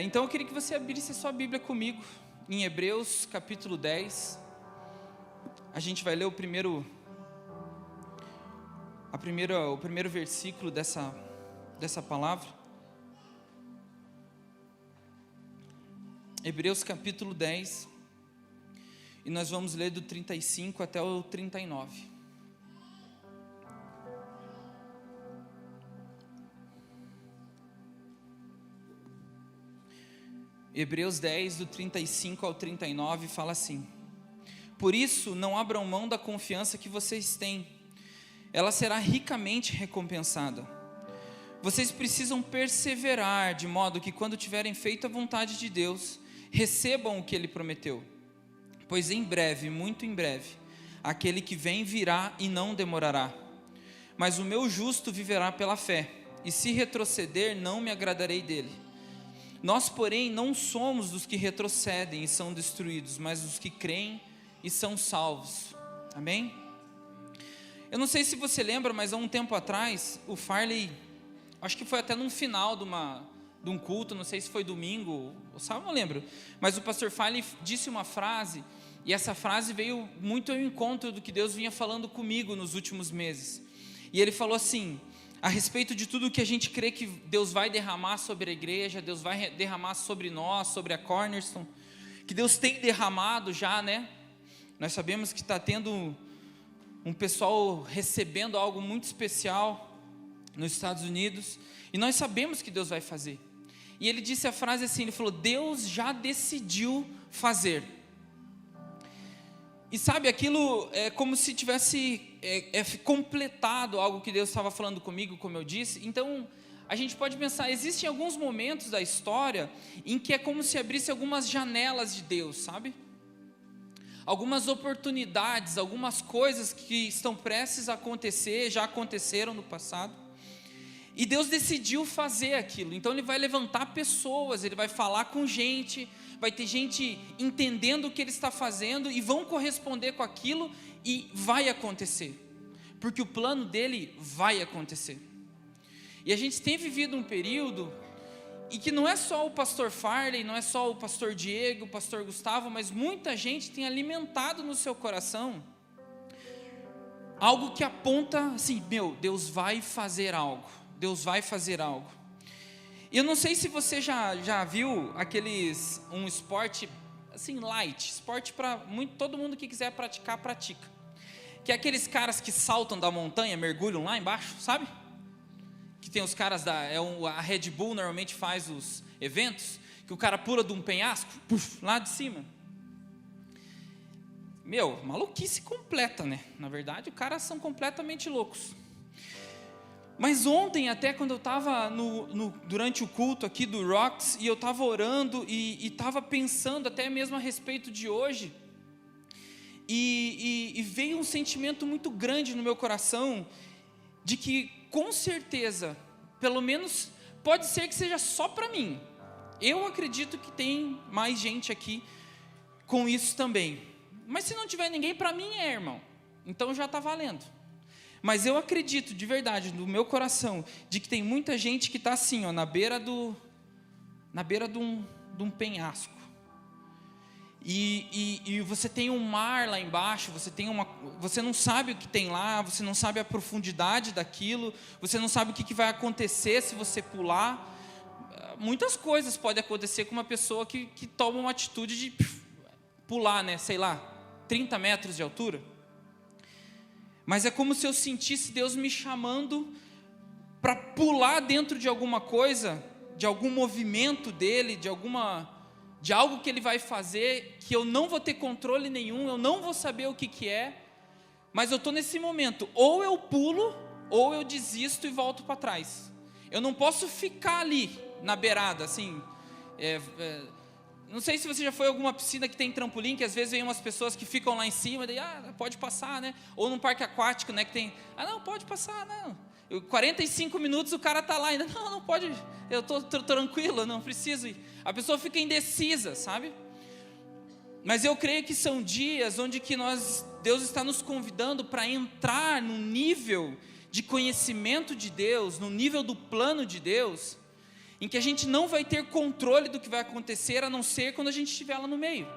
Então eu queria que você abrisse a sua Bíblia comigo, em Hebreus capítulo 10. A gente vai ler o primeiro versículo dessa palavra. Hebreus capítulo 10, e nós vamos ler do 35 até o 39. Hebreus 10, do 35 ao 39, fala assim: Por isso, não abram mão da confiança que vocês têm, ela será ricamente recompensada. Vocês precisam perseverar, de modo que quando tiverem feito a vontade de Deus, recebam o que Ele prometeu. Pois em breve, muito em breve, aquele que vem virá e não demorará. Mas o meu justo viverá pela fé, e se retroceder, não me agradarei dele. Nós, porém, não somos dos que retrocedem e são destruídos, mas dos que creem e são salvos. Amém? Eu não sei se você lembra, mas há um tempo atrás, o Farley, acho que foi até no final de um culto, não sei se foi domingo, ou sábado, não lembro, mas o pastor Farley disse uma frase, e essa frase veio muito ao encontro do que Deus vinha falando comigo nos últimos meses. E ele falou assim, a respeito de tudo que a gente crê que Deus vai derramar sobre a igreja, Deus vai derramar sobre nós, sobre a Cornerstone, que Deus tem derramado já, né? Nós sabemos que está tendo um pessoal recebendo algo muito especial nos Estados Unidos, e nós sabemos que Deus vai fazer. E ele disse a frase assim, ele falou, Deus já decidiu fazer. E sabe, aquilo é como se tivesse completado algo que Deus estava falando comigo, como eu disse. Então, a gente pode pensar, existem alguns momentos da história em que é como se abrisse algumas janelas de Deus, sabe? Algumas oportunidades, algumas coisas que estão prestes a acontecer, já aconteceram no passado. E Deus decidiu fazer aquilo, então Ele vai levantar pessoas, Ele vai falar com gente, vai ter gente entendendo o que Ele está fazendo e vão corresponder com aquilo e vai acontecer, porque o plano dEle vai acontecer. E a gente tem vivido um período em que não é só o pastor Farley, não é só o pastor Diego, o pastor Gustavo, mas muita gente tem alimentado no seu coração algo que aponta assim, Deus vai fazer algo. Deus vai fazer algo. Eu não sei se você já viu um esporte assim light, esporte para todo mundo que quiser praticar, pratica. Que é aqueles caras que saltam da montanha, mergulham lá embaixo, sabe? Que tem os caras a Red Bull normalmente faz os eventos, que o cara pula de um penhasco, lá de cima. Maluquice completa, né? Na verdade, os caras são completamente loucos. Mas ontem, até quando eu estava durante o culto aqui do Rocks, e eu estava orando e estava pensando até mesmo a respeito de hoje, e veio um sentimento muito grande no meu coração, de que com certeza, pelo menos pode ser que seja só para mim, eu acredito que tem mais gente aqui com isso também, mas se não tiver ninguém, para mim irmão, então já está valendo. Mas eu acredito de verdade, no meu coração, de que tem muita gente que está assim, na beira de um penhasco. E você tem um mar lá embaixo, você não sabe o que tem lá, você não sabe a profundidade daquilo, você não sabe o que vai acontecer se você pular. Muitas coisas podem acontecer com uma pessoa que toma uma atitude de pular, 30 metros de altura. Mas é como se eu sentisse Deus me chamando para pular dentro de alguma coisa, de algum movimento dEle, de algo que Ele vai fazer, que eu não vou ter controle nenhum, eu não vou saber o que é, mas eu estou nesse momento, ou eu pulo, ou eu desisto e volto para trás. Eu não posso ficar ali, na beirada, assim, não sei se você já foi a alguma piscina que tem trampolim, que às vezes vem umas pessoas que ficam lá em cima, daí, pode passar, né? Ou num parque aquático, né, que tem, não, pode passar, não. 45 minutos o cara está lá ainda, não pode, eu estou tranquilo, não preciso ir. A pessoa fica indecisa, sabe? Mas eu creio que são dias onde que Deus está nos convidando para entrar no nível de conhecimento de Deus, no nível do plano de Deus, em que a gente não vai ter controle do que vai acontecer, a não ser quando a gente estiver lá no meio.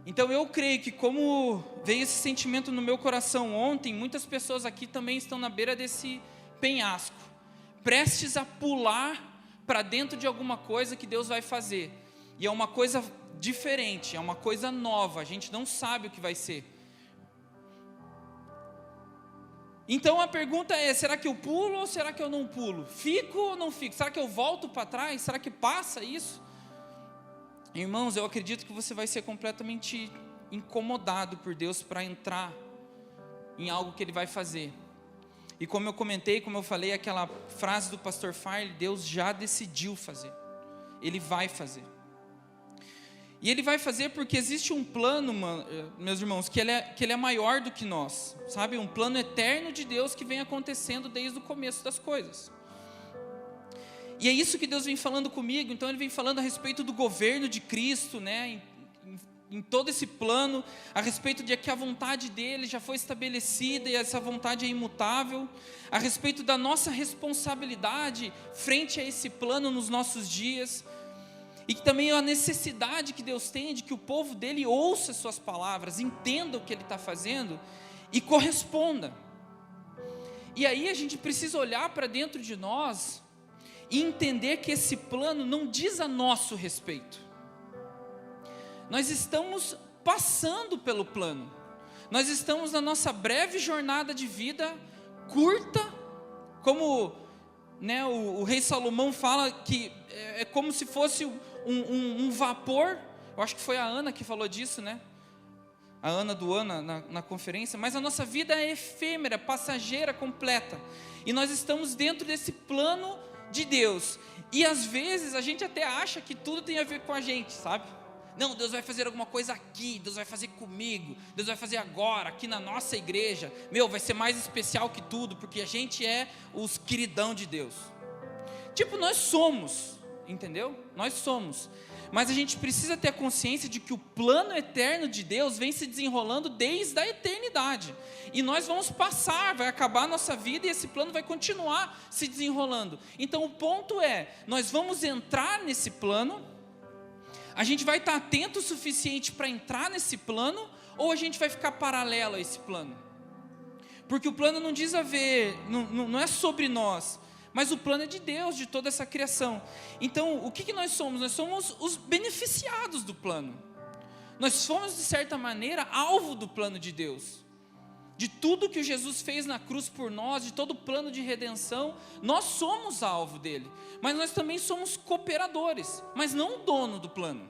Então eu creio que, como veio esse sentimento no meu coração ontem, muitas pessoas aqui também estão na beira desse penhasco, prestes a pular para dentro de alguma coisa que Deus vai fazer, e é uma coisa diferente, é uma coisa nova, a gente não sabe o que vai ser. Então a pergunta é: será que eu pulo ou será que eu não pulo? Fico ou não fico? Será que eu volto para trás? Será que passa isso? Irmãos, eu acredito que você vai ser completamente incomodado por Deus para entrar em algo que Ele vai fazer. E como eu comentei, como eu falei, aquela frase do pastor Farley, Deus já decidiu fazer. Ele vai fazer. E Ele vai fazer porque existe um plano, meus irmãos, que ele é maior do que nós. Sabe? Um plano eterno de Deus que vem acontecendo desde o começo das coisas. E é isso que Deus vem falando comigo. Então Ele vem falando a respeito do governo de Cristo, né? Em todo esse plano, a respeito de que a vontade dEle já foi estabelecida e essa vontade é imutável, a respeito da nossa responsabilidade frente a esse plano nos nossos dias, e que também a necessidade que Deus tem de que o povo dEle ouça as suas palavras, entenda o que Ele está fazendo e corresponda. E aí a gente precisa olhar para dentro de nós e entender que esse plano não diz a nosso respeito. Nós estamos passando pelo plano. Nós estamos na nossa breve jornada de vida, curta, como, né, o rei Salomão fala que é como se fosse um vapor. Eu acho que foi a Ana que falou disso, né? A Ana do Ana na conferência. Mas a nossa vida é efêmera, passageira, completa. E nós estamos dentro desse plano de Deus, e às vezes a gente até acha que tudo tem a ver com a gente, sabe? Não, Deus vai fazer alguma coisa aqui, Deus vai fazer comigo, Deus vai fazer agora, aqui na nossa igreja, vai ser mais especial que tudo, porque a gente é os queridão de Deus. Tipo, nós somos, entendeu? Nós somos, mas a gente precisa ter a consciência de que o plano eterno de Deus vem se desenrolando desde a eternidade, e nós vamos passar, vai acabar a nossa vida e esse plano vai continuar se desenrolando. Então o ponto é, nós vamos entrar nesse plano, a gente vai estar atento o suficiente para entrar nesse plano, ou a gente vai ficar paralelo a esse plano? Porque o plano não diz a ver, não é sobre nós, mas o plano é de Deus, de toda essa criação. Então, o que nós somos? Nós somos os beneficiados do plano. Nós fomos, de certa maneira, alvo do plano de Deus. De tudo que Jesus fez na cruz por nós, de todo o plano de redenção, nós somos alvo dele. Mas nós também somos cooperadores, mas não o dono do plano.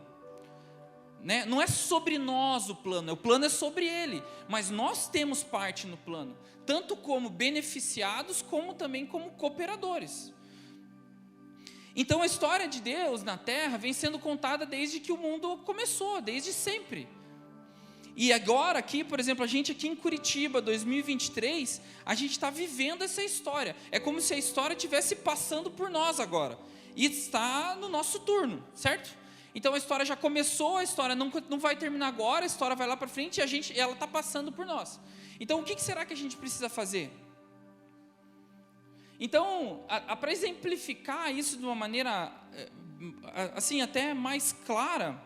Né? Não é sobre nós o plano é sobre ele, mas nós temos parte no plano, tanto como beneficiados, como também como cooperadores. Então a história de Deus na terra vem sendo contada desde que o mundo começou, desde sempre. E agora aqui, por exemplo, a gente aqui em Curitiba, 2023, a gente está vivendo essa história. É como se a história estivesse passando por nós agora, e está no nosso turno, certo? Então a história já começou, a história não vai terminar agora, a história vai lá para frente e ela está passando por nós. Então o que será que a gente precisa fazer? Então, para exemplificar isso de uma maneira assim até mais clara,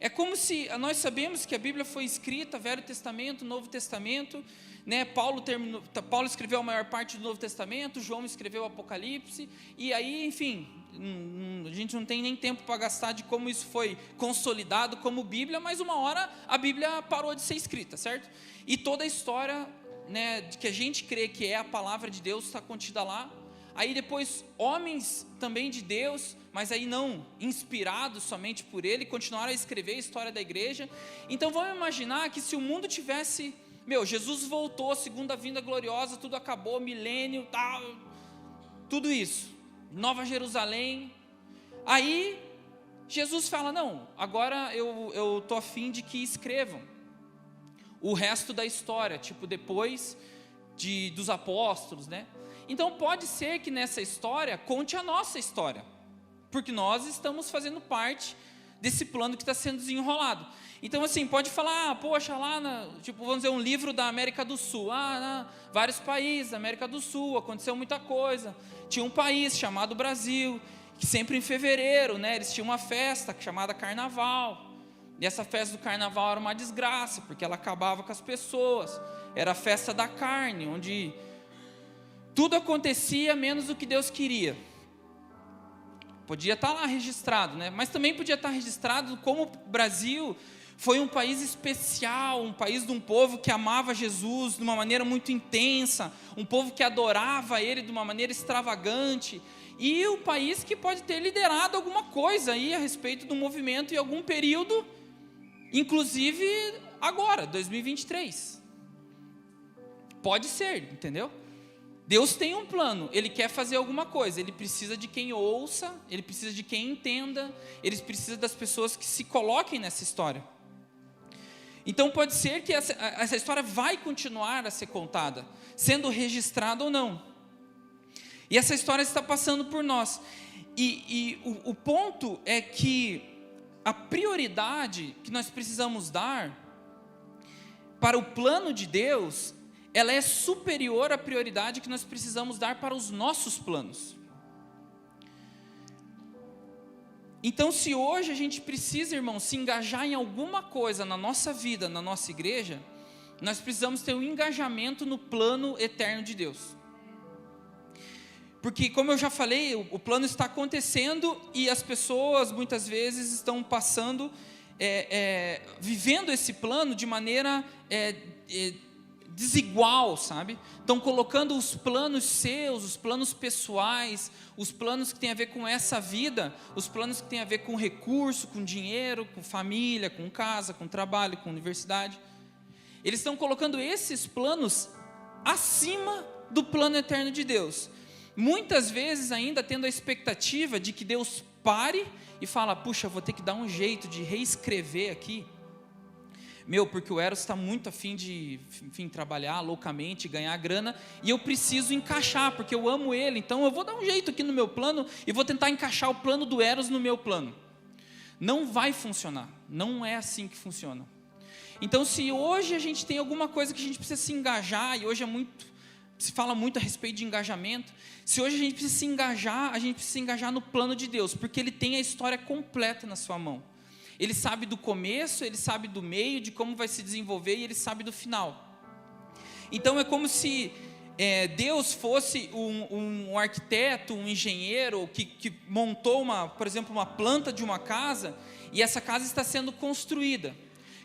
é como se nós sabemos que a Bíblia foi escrita, Velho Testamento, Novo Testamento, né? Paulo escreveu a maior parte do Novo Testamento, João escreveu o Apocalipse, e aí, enfim, a gente não tem nem tempo para gastar de como isso foi consolidado como Bíblia, mas uma hora a Bíblia parou de ser escrita, certo? E toda a história, né, que a gente crê que é a palavra de Deus está contida lá. Aí depois homens também de Deus, mas aí não inspirados somente por ele, continuaram a escrever a história da igreja. Então vamos imaginar que se o mundo tivesse, Jesus voltou, segunda vinda gloriosa, tudo acabou, milênio, tal, tudo isso, Nova Jerusalém. Aí Jesus fala, não, agora eu estou a fim de que escrevam o resto da história, tipo depois dos apóstolos, né? Então pode ser que nessa história conte a nossa história, porque nós estamos fazendo parte desse plano que está sendo desenrolado. Então, assim, pode falar, poxa, lá, tipo, vamos dizer, um livro da América do Sul. Vários países da América do Sul, aconteceu muita coisa. Tinha um país chamado Brasil, que sempre em fevereiro, né, eles tinham uma festa chamada Carnaval. E essa festa do Carnaval era uma desgraça, porque ela acabava com as pessoas. Era a festa da carne, onde tudo acontecia menos o que Deus queria. Podia estar lá registrado, né? Mas também podia estar registrado como o Brasil foi um país especial, um país de um povo que amava Jesus de uma maneira muito intensa, um povo que adorava Ele de uma maneira extravagante, e o país que pode ter liderado alguma coisa aí a respeito do movimento em algum período, inclusive agora, 2023. Pode ser, entendeu? Deus tem um plano, Ele quer fazer alguma coisa, Ele precisa de quem ouça, Ele precisa de quem entenda, Ele precisa das pessoas que se coloquem nessa história. Então pode ser que essa história vai continuar a ser contada, sendo registrada ou não. E essa história está passando por nós. E o ponto é que a prioridade que nós precisamos dar para o plano de Deus, ela é superior à prioridade que nós precisamos dar para os nossos planos. Então, se hoje a gente precisa, irmão, se engajar em alguma coisa na nossa vida, na nossa igreja, nós precisamos ter um engajamento no plano eterno de Deus. Porque, como eu já falei, o plano está acontecendo e as pessoas muitas vezes estão passando, vivendo esse plano de maneira desigual, sabe? Estão colocando os planos seus, os planos pessoais, os planos que têm a ver com essa vida, os planos que têm a ver com recurso, com dinheiro, com família, com casa, com trabalho, com universidade. Eles estão colocando esses planos acima do plano eterno de Deus. Muitas vezes ainda tendo a expectativa de que Deus pare e fala, puxa, vou ter que dar um jeito de reescrever aqui. Porque o Eros está muito afim de, trabalhar loucamente, ganhar grana, e eu preciso encaixar, porque eu amo ele, então eu vou dar um jeito aqui no meu plano, e vou tentar encaixar o plano do Eros no meu plano. Não vai funcionar, não é assim que funciona. Então, se hoje a gente tem alguma coisa que a gente precisa se engajar, e hoje se fala muito a respeito de engajamento, se hoje a gente precisa se engajar no plano de Deus, porque Ele tem a história completa na sua mão. Ele sabe do começo, Ele sabe do meio, de como vai se desenvolver, e Ele sabe do final. Então é como se Deus fosse um arquiteto, um engenheiro, que montou, por exemplo, uma planta de uma casa, e essa casa está sendo construída.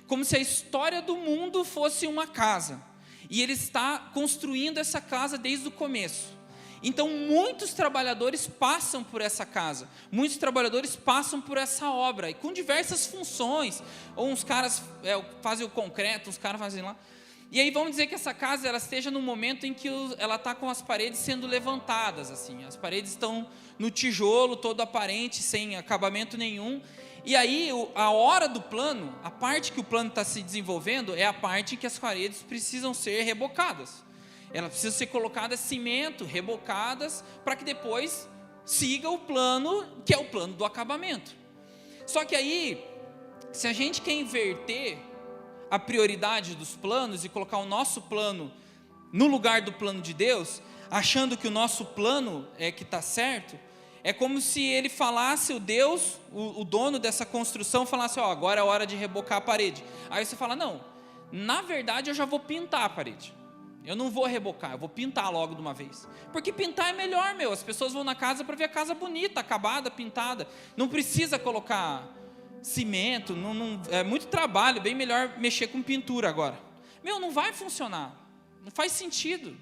Como se a história do mundo fosse uma casa, e Ele está construindo essa casa desde o começo. Então muitos trabalhadores passam por essa casa, muitos trabalhadores passam por essa obra, e com diversas funções, ou uns caras fazem o concreto, uns caras fazem lá, e aí vamos dizer que essa casa ela esteja no momento em que ela está com as paredes sendo levantadas, assim, as paredes estão no tijolo todo aparente, sem acabamento nenhum, e aí a hora do plano, a parte que o plano está se desenvolvendo, é a parte em que as paredes precisam ser rebocadas. Elas precisam ser colocadas cimento, rebocadas, para que depois siga o plano, que é o plano do acabamento. Só que aí, se a gente quer inverter a prioridade dos planos e colocar o nosso plano no lugar do plano de Deus, achando que o nosso plano é que está certo, é como se Ele falasse, o Deus, o dono dessa construção, falasse, agora é a hora de rebocar a parede. Aí você fala, não, na verdade eu já vou pintar a parede. Eu não vou rebocar, eu vou pintar logo de uma vez. Porque pintar é melhor, as pessoas vão na casa para ver a casa bonita, acabada, pintada. Não precisa colocar cimento, é muito trabalho, bem melhor mexer com pintura agora. Não vai funcionar, não faz sentido.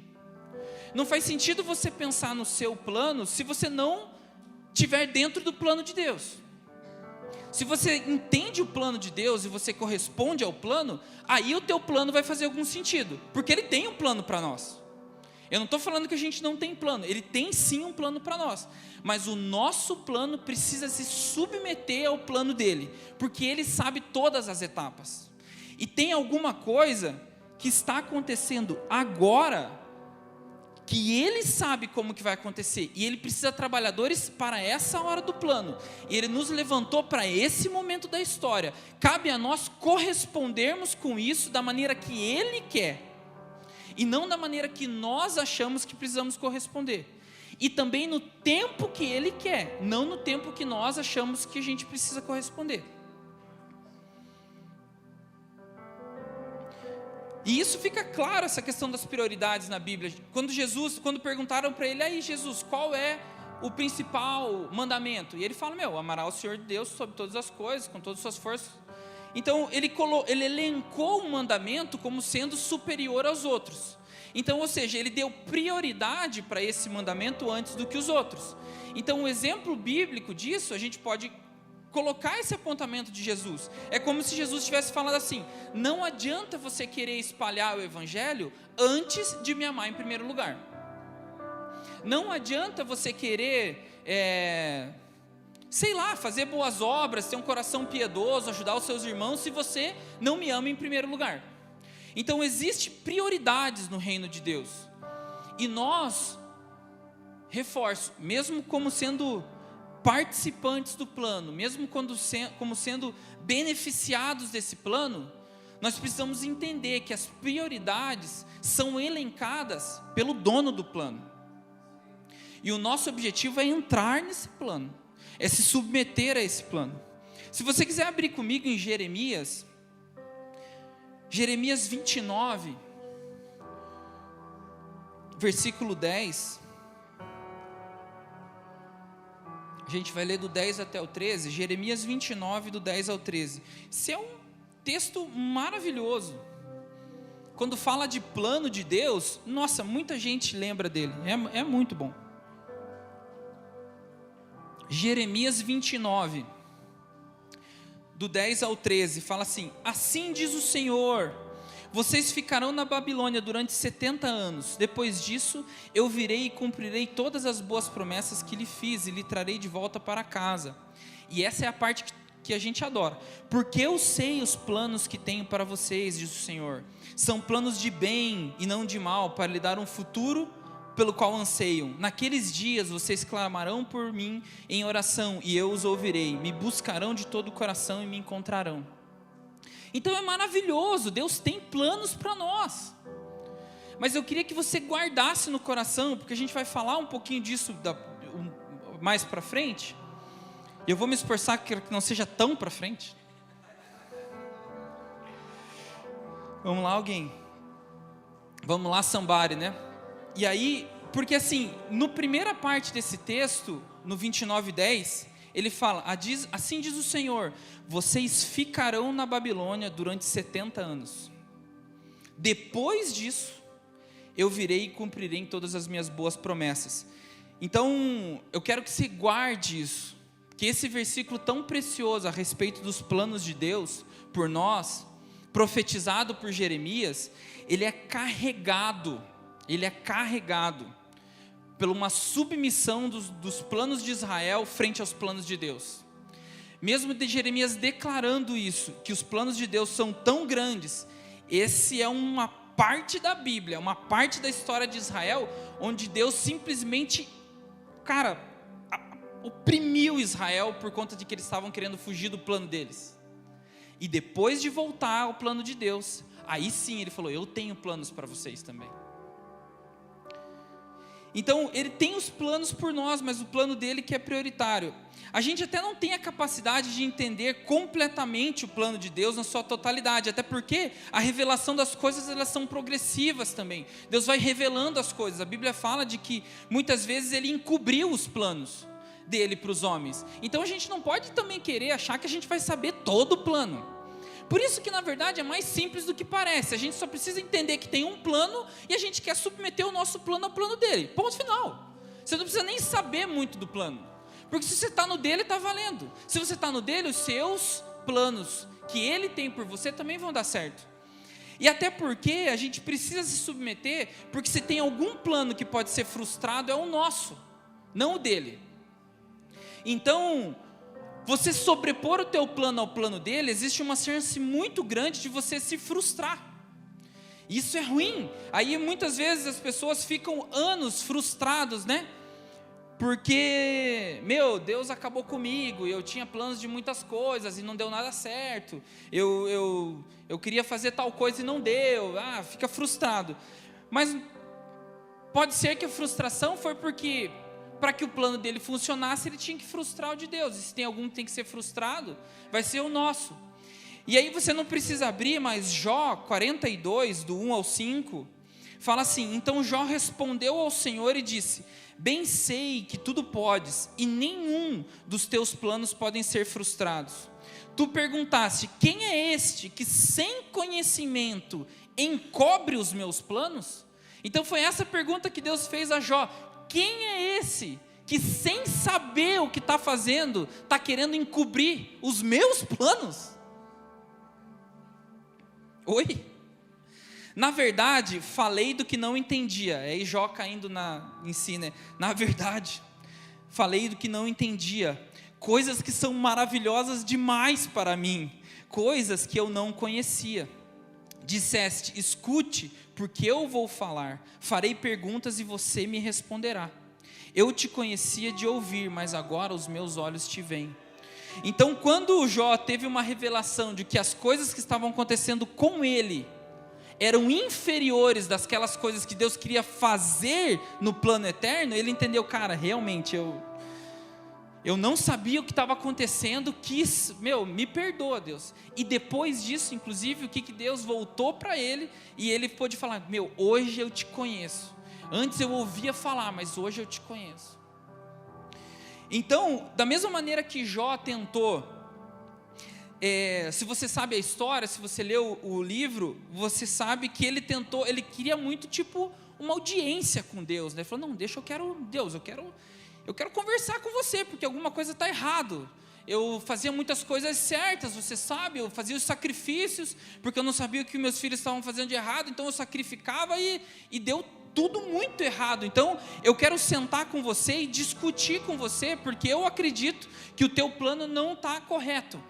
Não faz sentido você pensar no seu plano se você não estiver dentro do plano de Deus. Se você entende o plano de Deus e você corresponde ao plano, aí o teu plano vai fazer algum sentido, porque Ele tem um plano para nós. Eu não estou falando que a gente não tem plano, Ele tem sim um plano para nós, mas o nosso plano precisa se submeter ao plano dEle, porque Ele sabe todas as etapas. E tem alguma coisa que está acontecendo agora, que Ele sabe como que vai acontecer, e Ele precisa de trabalhadores para essa hora do plano, e Ele nos levantou para esse momento da história. Cabe a nós correspondermos com isso da maneira que Ele quer, e não da maneira que nós achamos que precisamos corresponder, e também no tempo que Ele quer, não no tempo que nós achamos que a gente precisa corresponder. E isso fica claro, essa questão das prioridades na Bíblia. Quando perguntaram para ele, aí Jesus, qual é o principal mandamento? E ele fala, amará o Senhor Deus sobre todas as coisas, com todas as suas forças. Então ele elencou o mandamento como sendo superior aos outros. Então, ou seja, ele deu prioridade para esse mandamento antes do que os outros. Então, um exemplo bíblico disso, a gente pode colocar esse apontamento de Jesus. É como se Jesus estivesse falando assim: não adianta você querer espalhar o evangelho antes de me amar em primeiro lugar. Não adianta você querer, fazer boas obras, ter um coração piedoso, ajudar os seus irmãos, se você não me ama em primeiro lugar. Então, existem prioridades no reino de Deus. E nós, reforço, mesmo como sendo participantes do plano, mesmo como sendo beneficiados desse plano, nós precisamos entender que as prioridades são elencadas pelo dono do plano. E o nosso objetivo é entrar nesse plano, é se submeter a esse plano. Se você quiser abrir comigo em Jeremias 29, versículo 10. A gente vai ler do 10 até o 13, Jeremias 29, do 10 ao 13. Esse é um texto maravilhoso. Quando fala de plano de Deus, nossa, muita gente lembra dele, é muito bom. Jeremias 29, do 10 ao 13, fala assim: assim diz o Senhor, vocês ficarão na Babilônia durante 70 anos, depois disso eu virei e cumprirei todas as boas promessas que lhe fiz, e lhe trarei de volta para casa. E essa é a parte que a gente adora. Porque eu sei os planos que tenho para vocês, diz o Senhor, são planos de bem e não de mal, para lhe dar um futuro pelo qual anseiam. Naqueles dias vocês clamarão por mim em oração, e eu os ouvirei, me buscarão de todo o coração e me encontrarão. Então é maravilhoso, Deus tem planos para nós. Mas eu queria que você guardasse no coração, porque a gente vai falar um pouquinho disso mais para frente. Eu vou me esforçar que não seja tão para frente. Vamos lá, alguém? Vamos lá, somebody, né? E aí, porque assim, na primeira parte desse texto, no 29:10, ele fala, assim diz o Senhor, vocês ficarão na Babilônia durante 70 anos. Depois disso, eu virei e cumprirei todas as minhas boas promessas. Então, eu quero que você guarde isso, que esse versículo tão precioso a respeito dos planos de Deus por nós, profetizado por Jeremias, ele é carregado por uma submissão dos planos de Israel frente aos planos de Deus. Mesmo de Jeremias declarando isso, que os planos de Deus são tão grandes, esse é uma parte da Bíblia, uma parte da história de Israel, onde Deus simplesmente, oprimiu Israel por conta de que eles estavam querendo fugir do plano deles. E depois de voltar ao plano de Deus, aí sim ele falou, eu tenho planos para vocês também. Então, ele tem os planos por nós, mas o plano dele que é prioritário. A gente até não tem a capacidade de entender completamente o plano de Deus na sua totalidade, até porque a revelação das coisas, elas são progressivas também. Deus vai revelando as coisas. A Bíblia fala de que muitas vezes ele encobriu os planos dele para os homens. Então, a gente não pode também querer achar que a gente vai saber todo o plano. Por isso que na verdade é mais simples do que parece. A gente só precisa entender que tem um plano e a gente quer submeter o nosso plano ao plano dele. Ponto final. Você não precisa nem saber muito do plano, porque se você está no dele, está valendo. Se você está no dele, os seus planos que ele tem por você também vão dar certo. E até porque a gente precisa se submeter, porque se tem algum plano que pode ser frustrado, é o nosso, não o dele. Então, você sobrepor o teu plano ao plano dele, existe uma chance muito grande de você se frustrar. Isso é ruim. Aí muitas vezes as pessoas ficam anos frustrados, né? Porque, Deus acabou comigo, eu tinha planos de muitas coisas e não deu nada certo. Eu queria fazer tal coisa e não deu. Fica frustrado. Mas pode ser que a frustração foi porque, para que o plano dele funcionasse, ele tinha que frustrar o de Deus. E se tem algum que tem que ser frustrado, vai ser o nosso. E aí você não precisa abrir, mas Jó 42, do 1 ao 5, fala assim: então Jó respondeu ao Senhor e disse: bem sei que tudo podes, e nenhum dos teus planos podem ser frustrados. Tu perguntaste: quem é este que sem conhecimento encobre os meus planos? Então foi essa pergunta que Deus fez a Jó: quem é esse que sem saber o que está fazendo, está querendo encobrir os meus planos? Oi? Na verdade, falei do que não entendia. Aí Jó caindo em si, né? Na verdade, falei do que não entendia. Coisas que são maravilhosas demais para mim. Coisas que eu não conhecia. Disseste: escute, porque eu vou falar. Farei perguntas e você me responderá. Eu te conhecia de ouvir, mas agora os meus olhos te veem. Então, quando o Jó teve uma revelação de que as coisas que estavam acontecendo com ele eram inferiores daquelas coisas que Deus queria fazer no plano eterno, ele entendeu: cara, realmente eu não sabia o que estava acontecendo, me perdoa, Deus. E depois disso, inclusive, o que Deus voltou para ele, e ele pôde falar: hoje eu te conheço. Antes eu ouvia falar, mas hoje eu te conheço. Então, da mesma maneira que Jó tentou, se você sabe a história, se você leu o livro, você sabe que ele queria muito, uma audiência com Deus, né? Ele falou: não, Deus, eu quero conversar com você, porque alguma coisa está errado. Eu fazia muitas coisas certas, você sabe, eu fazia os sacrifícios, porque eu não sabia o que meus filhos estavam fazendo de errado, então eu sacrificava e deu tudo muito errado. Então eu quero sentar com você e discutir com você, porque eu acredito que o teu plano não está correto.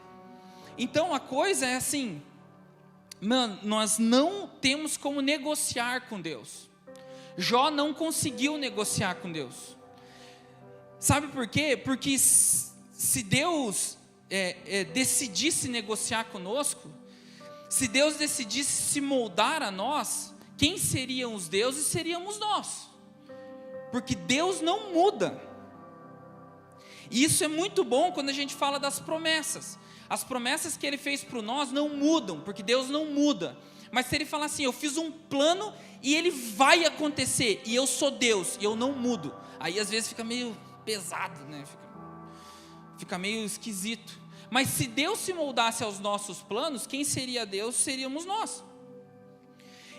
Então a coisa é assim, nós não temos como negociar com Deus. Jó não conseguiu negociar com Deus. Sabe por quê? Porque se Deus decidisse negociar conosco, se Deus decidisse se moldar a nós, quem seriam os deuses? Seríamos nós, porque Deus não muda. E isso é muito bom quando a gente fala das promessas. As promessas que Ele fez para nós não mudam, porque Deus não muda. Mas se Ele falar assim: eu fiz um plano e ele vai acontecer, e eu sou Deus, e eu não mudo, aí às vezes fica meio pesado, né? Fica meio esquisito. Mas se Deus se moldasse aos nossos planos, quem seria Deus? Seríamos nós.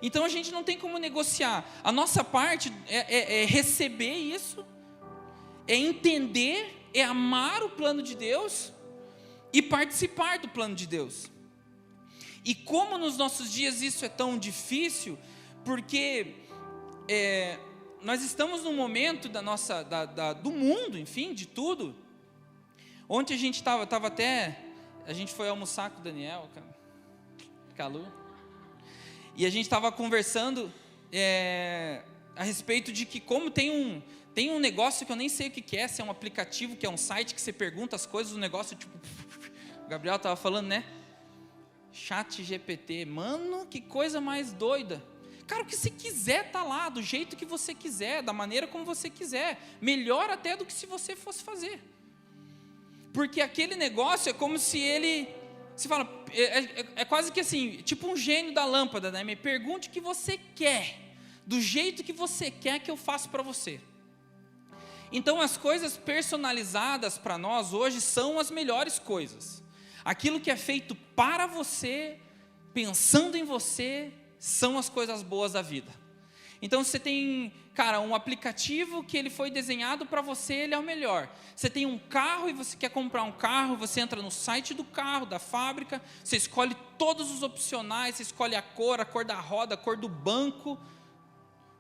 Então a gente não tem como negociar. A nossa parte é receber isso, é entender, é amar o plano de Deus e participar do plano de Deus. E como nos nossos dias isso é tão difícil, porque nós estamos num momento do mundo, enfim, de tudo. Ontem a gente a gente foi almoçar com o Daniel, Calu, e a gente estava conversando a respeito de que como tem um negócio que eu nem sei o que é, se é um aplicativo, que é um site que você pergunta as coisas, o negócio o Gabriel estava falando, né? ChatGPT, mano, que coisa mais doida. Cara, o que você quiser tá lá, do jeito que você quiser, da maneira como você quiser, melhor até do que se você fosse fazer. Porque aquele negócio é como se você fala, é quase que assim, tipo um gênio da lâmpada, né? Me pergunte o que você quer, do jeito que você quer que eu faça para você. Então as coisas personalizadas para nós hoje são as melhores coisas. Aquilo que é feito para você, pensando em você, são as coisas boas da vida. Então você tem, um aplicativo que ele foi desenhado para você, ele é o melhor. Você tem um carro e você quer comprar um carro, você entra no site do carro, da fábrica, você escolhe todos os opcionais, você escolhe a cor da roda, a cor do banco,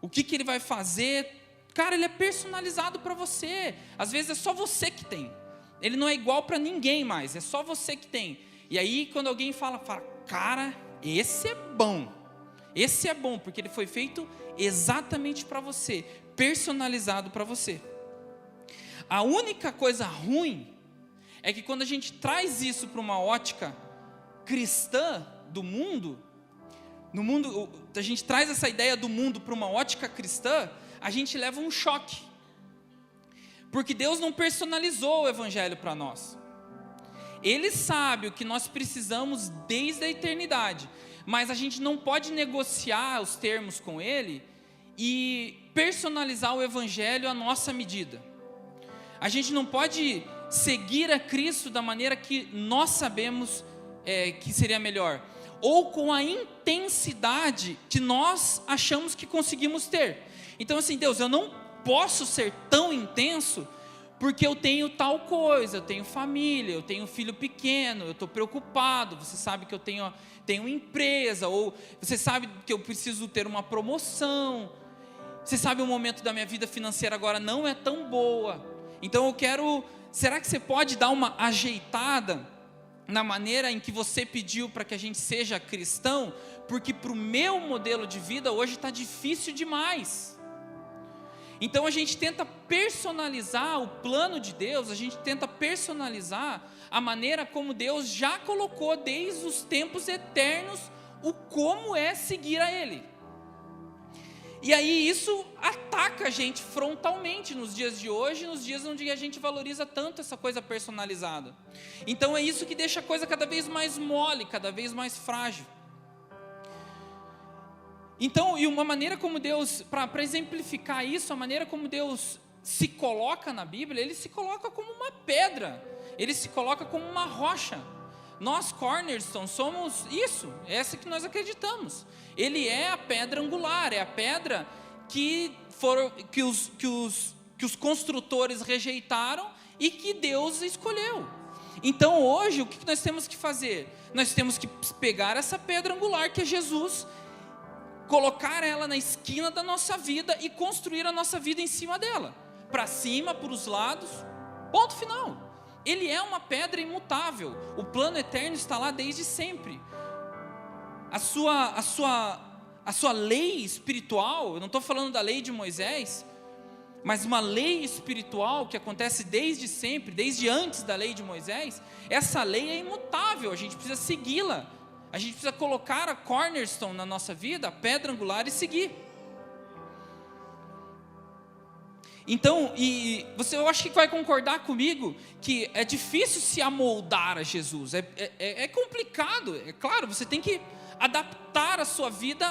o que ele vai fazer. Cara, ele é personalizado para você. Às vezes é só você que tem. Ele não é igual para ninguém mais, é só você que tem. E aí quando alguém fala, cara, esse é bom. Esse é bom, porque ele foi feito exatamente para você, personalizado para você. A única coisa ruim é que quando a gente traz isso para uma ótica cristã do mundo, no mundo, a gente traz essa ideia do mundo para uma ótica cristã, a gente leva um choque. Porque Deus não personalizou o evangelho para nós. Ele sabe o que nós precisamos desde a eternidade, mas a gente não pode negociar os termos com Ele e personalizar o evangelho à nossa medida. A gente não pode seguir a Cristo da maneira que nós sabemos que seria melhor, ou com a intensidade que nós achamos que conseguimos ter. Então assim, Deus, eu não posso ser tão intenso porque eu tenho tal coisa, eu tenho família, eu tenho um filho pequeno, eu estou preocupado, você sabe que eu tenho empresa, ou você sabe que eu preciso ter uma promoção, você sabe o momento da minha vida financeira agora não é tão boa, então eu quero, será que você pode dar uma ajeitada na maneira em que você pediu para que a gente seja cristão, porque para o meu modelo de vida hoje está difícil demais. Então a gente tenta personalizar o plano de Deus, a gente tenta personalizar a maneira como Deus já colocou desde os tempos eternos o como é seguir a Ele. E aí isso ataca a gente frontalmente nos dias de hoje, nos dias onde a gente valoriza tanto essa coisa personalizada. Então é isso que deixa a coisa cada vez mais mole, cada vez mais frágil. Então, e uma maneira como Deus, para exemplificar isso, a maneira como Deus se coloca na Bíblia, Ele se coloca como uma pedra, Ele se coloca como uma rocha. Nós, Cornerstone, somos isso, essa que nós acreditamos. Ele é a pedra angular, é a pedra que os construtores rejeitaram e que Deus escolheu. Então, hoje, o que nós temos que fazer? Nós temos que pegar essa pedra angular, que é Jesus, colocar ela na esquina da nossa vida e construir a nossa vida em cima dela, para cima, para os lados, ponto final. Ele é uma pedra imutável, o plano eterno está lá desde sempre. A sua lei espiritual, eu não estou falando da lei de Moisés, mas uma lei espiritual que acontece desde sempre, desde antes da lei de Moisés, essa lei é imutável, a gente precisa segui-la. A gente precisa colocar a cornerstone na nossa vida, a pedra angular, e seguir. Então, eu acho que vai concordar comigo que é difícil se amoldar a Jesus, é complicado, é claro, você tem que adaptar a sua vida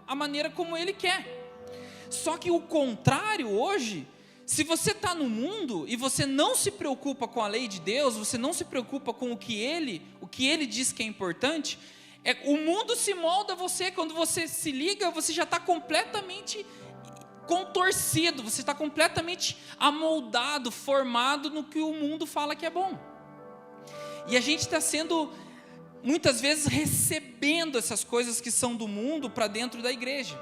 à maneira como Ele quer. Só que o contrário hoje, se você está no mundo e você não se preocupa com a lei de Deus, você não se preocupa com o que Ele diz que é importante, o mundo se molda a você. Quando você se liga, você já está completamente contorcido, você está completamente amoldado, formado no que o mundo fala que é bom. E a gente está sendo, muitas vezes, recebendo essas coisas que são do mundo para dentro da igreja.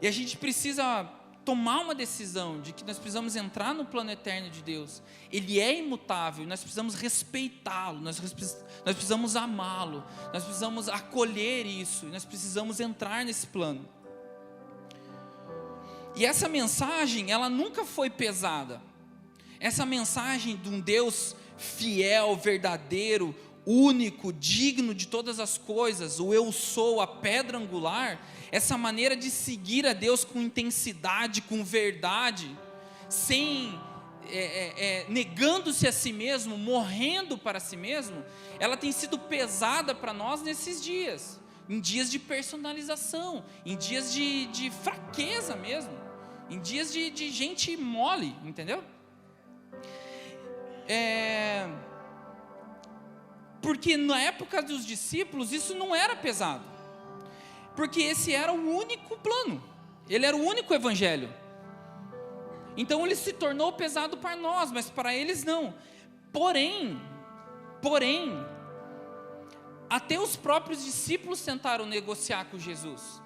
E a gente precisa tomar uma decisão de que nós precisamos entrar no plano eterno de Deus. Ele é imutável, nós precisamos respeitá-lo, nós precisamos amá-lo, nós precisamos acolher isso, nós precisamos entrar nesse plano. E essa mensagem, ela nunca foi pesada. Essa mensagem de um Deus fiel, verdadeiro, único, digno de todas as coisas, o eu sou, a pedra angular, essa maneira de seguir a Deus com intensidade, com verdade, sem negando-se a si mesmo, morrendo para si mesmo, ela tem sido pesada para nós nesses dias, em dias de personalização, em dias de fraqueza mesmo, em dias de gente mole, entendeu? Porque na época dos discípulos isso não era pesado, porque esse era o único plano, ele era o único evangelho. Então ele se tornou pesado para nós, mas para eles não. Porém, até os próprios discípulos tentaram negociar com Jesus.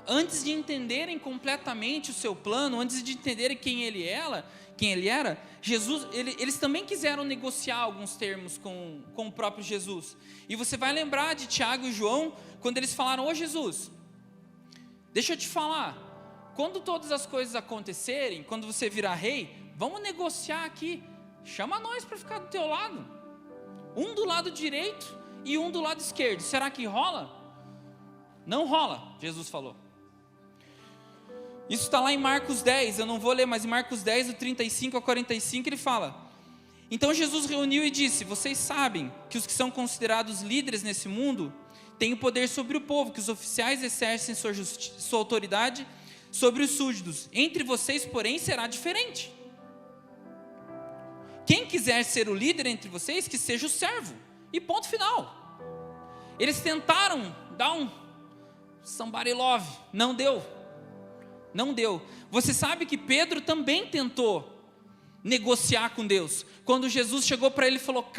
Antes de entenderem completamente o seu plano, antes de entenderem quem ele era, Jesus, eles também quiseram negociar alguns termos com o próprio Jesus. E você vai lembrar de Tiago e João, quando eles falaram: ô Jesus, deixa eu te falar, quando todas as coisas acontecerem, quando você virar rei, vamos negociar aqui, chama nós para ficar do teu lado, um do lado direito e um do lado esquerdo, será que rola? Não rola, Jesus falou. Isso está lá em Marcos 10, eu não vou ler, mas em Marcos 10, do 35 a 45, ele fala: então Jesus reuniu e disse: vocês sabem que os que são considerados líderes nesse mundo têm o poder sobre o povo, que os oficiais exercem sua autoridade sobre os súditos. Entre vocês, porém, será diferente. Quem quiser ser o líder entre vocês, que seja o servo. E ponto final. Eles tentaram dar um somebody love, não deu. Não deu. Você sabe que Pedro também tentou negociar com Deus. Quando Jesus chegou para ele e falou: